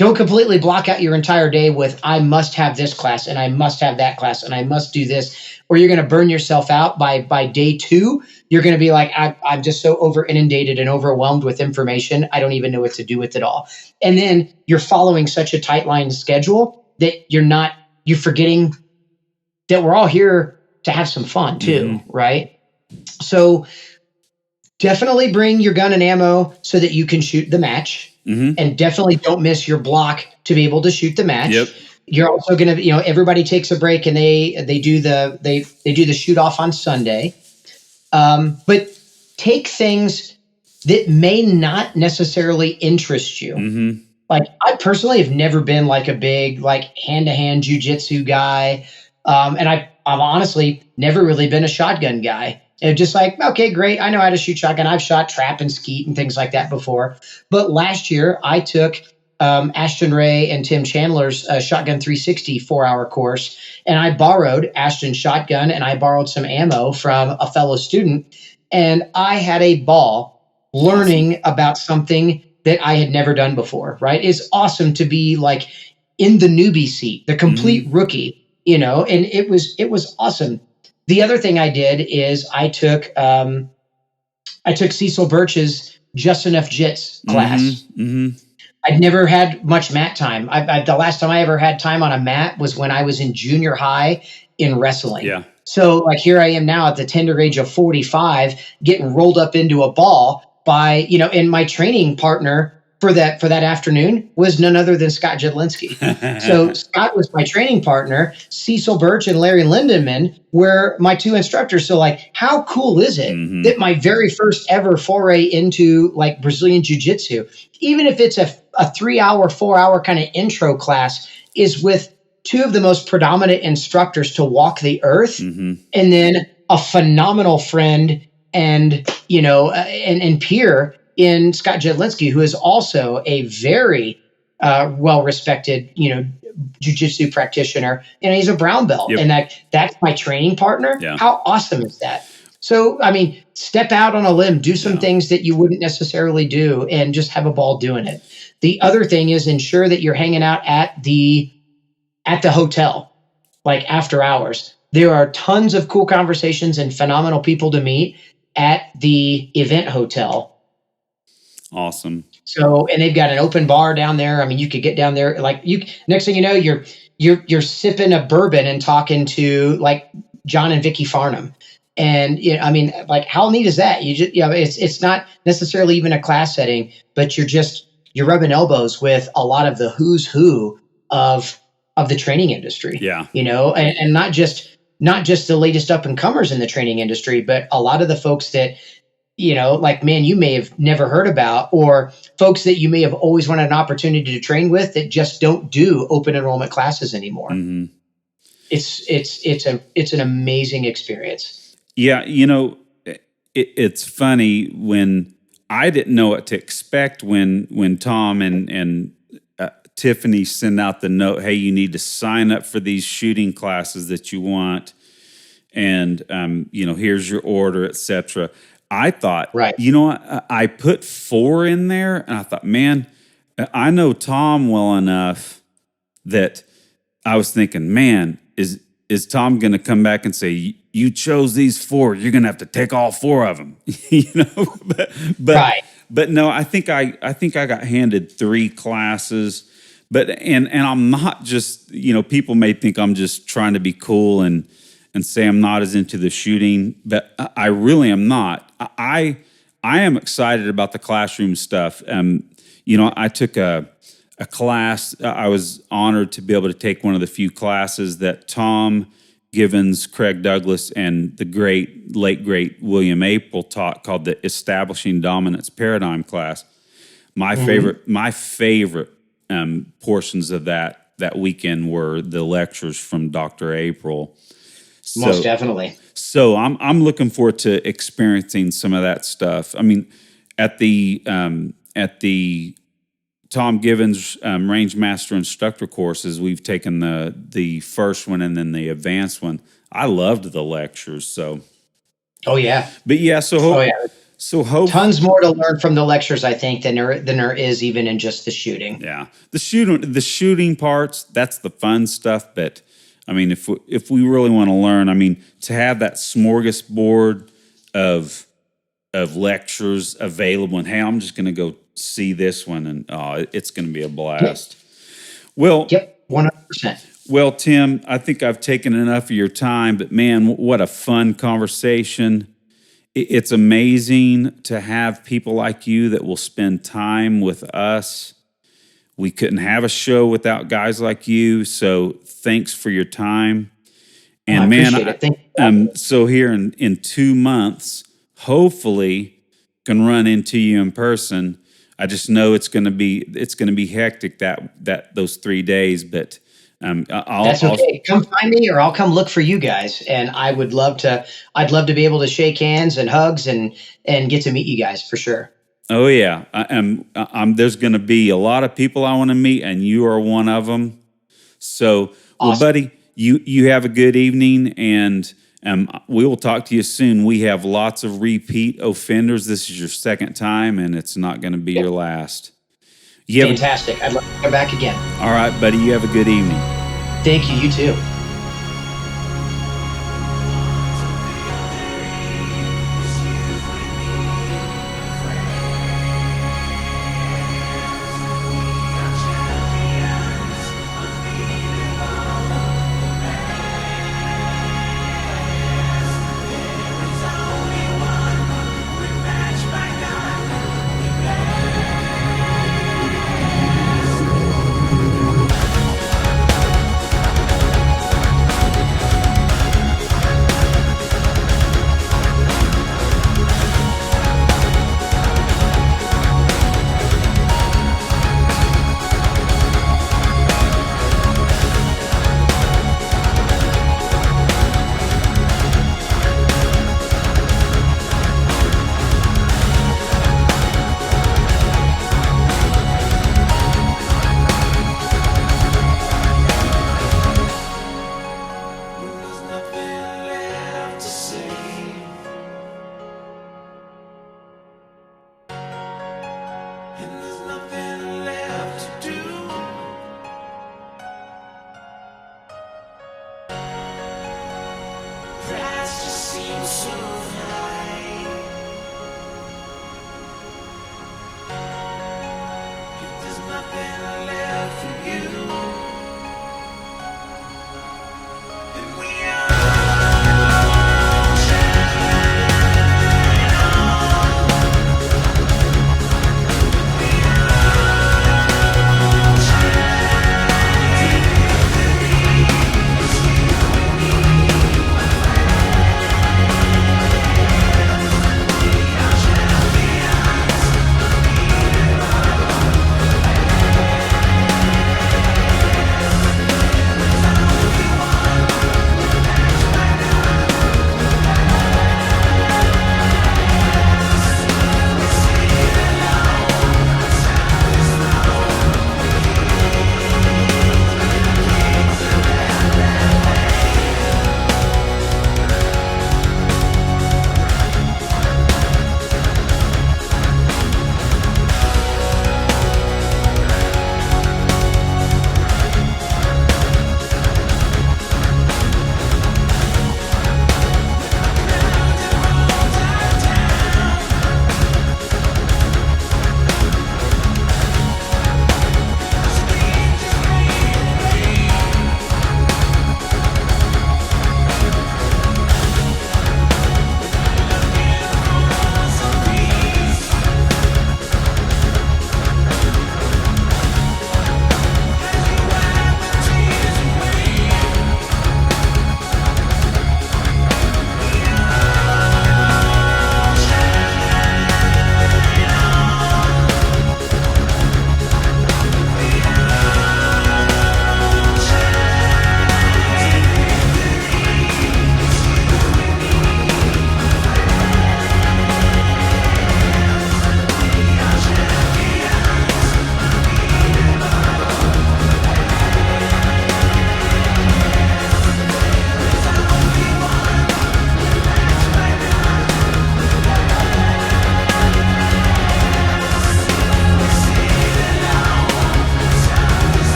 block out your entire day with, I must have this class and I must have that class and I must do this, or you're going to burn yourself out by day 2. You're going to be like, I'm just so over inundated and overwhelmed with information. I don't even know what to do with it all. And then you're following such a tight line schedule that you're forgetting that we're all here to have some fun too, right? So definitely bring your gun and ammo so that you can shoot the match, and definitely don't miss your block to be able to shoot the match. Yep. You're also going to, everybody takes a break and they do the shoot off on Sunday. But take things that may not necessarily interest you. Like, I personally have never been like a big like hand-to-hand jujitsu guy, and I've honestly never really been a shotgun guy. And just like, okay, great, I know how to shoot shotgun. I've shot trap and skeet and things like that before. But last year, I took Ashton Ray and Tim Chandler's Shotgun 360 4-hour course, and I borrowed Ashton's shotgun and I borrowed some ammo from a fellow student, and I had a ball learning about something that I had never done before, right? It's awesome to be like in the newbie seat, the complete rookie, and it was awesome. The other thing I did is I took Cecil Birch's Just Enough Jits class. I'd never had much mat time. The last time I ever had time on a mat was when I was in junior high in wrestling. Yeah. So like, here I am now at the tender age of 45, getting rolled up into a ball by, and my training partner for that afternoon was none other than Scott Jedlinski. So Scott was my training partner. Cecil Birch and Larry Lindenman were my 2 instructors. So like, how cool is it that my very first ever foray into like Brazilian Jiu-Jitsu, even if it's a 3-hour, 4-hour kind of intro class, is with 2 of the most predominant instructors to walk the earth, and then a phenomenal friend and, and peer in Scott Jedlinski, who is also a very well-respected, jiu-jitsu practitioner, and he's a brown belt. And that's my training partner. Yeah. How awesome is that? So, I mean, step out on a limb, do some things that you wouldn't necessarily do, and just have a ball doing it. The other thing is ensure that you're hanging out at the hotel, like after hours. There are tons of cool conversations and phenomenal people to meet at the event hotel. Awesome. So, and they've got an open bar down there. I mean, you could get down there, like next thing you know, you're sipping a bourbon and talking to like John and Vicky Farnham. And, I mean, like, how neat is that? You just, it's not necessarily even a class setting, but you're rubbing elbows with a lot of the who's who of the training industry. Yeah. And not just the latest up and comers in the training industry, but a lot of the folks that, like, man, you may have never heard about, or folks that you may have always wanted an opportunity to train with that just don't do open enrollment classes anymore. It's an amazing experience. Yeah. It's funny when I didn't know what to expect when Tom and Tiffany send out the note, hey, you need to sign up for these shooting classes that you want. And, here's your order, etc. I thought, right. I put 4 in there, and I thought, man, I know Tom well enough that I was thinking, man, is Tom going to come back and say, you chose these 4, you're going to have to take all 4 of them, but right. But no, I think I got handed 3 classes, but and I'm not just, people may think I'm just trying to be cool and say I'm not as into the shooting, but I really am not. I I am excited about the classroom stuff. I took a class. I was honored to be able to take one of the few classes that Tom Givens, Craig Douglas, and the late great William April taught, called the Establishing Dominance Paradigm class. My favorite portions of that weekend were the lectures from Dr. April. Most definitely. So I'm looking forward to experiencing some of that stuff. I mean, at the Tom Givens Range Master Instructor courses, we've taken the first one and then the advanced one. I loved the lectures. So, oh yeah, but yeah, tons more to learn from the lectures, I think, than there is even in just the shooting. Yeah, the shooting parts, that's the fun stuff. But I mean, if we really want to learn, I mean, to have that smorgasbord of lectures available, and hey, I'm just going to go see this one, and it's going to be a blast. Yep. Well, 100%. Well, Tim, I think I've taken enough of your time, but man, what a fun conversation. It's amazing to have people like you that will spend time with us. We couldn't have a show without guys like you, so thanks for your time. And I appreciate it. Thank you. So here in 2 months, hopefully, can run into you in person. I just know it's going to be hectic those 3 days, but that's okay. Come find me, or I'll come look for you guys. And I'd love to be able to shake hands and hugs and get to meet you guys for sure. Oh yeah, there's going to be a lot of people I want to meet, and you are one of them. So, awesome. Well, buddy, you have a good evening, and we will talk to you soon. We have lots of repeat offenders. This is your second time, and it's not going to be your last. Fantastic. I'd love to come back again. All right, buddy. You have a good evening. Thank you. You too.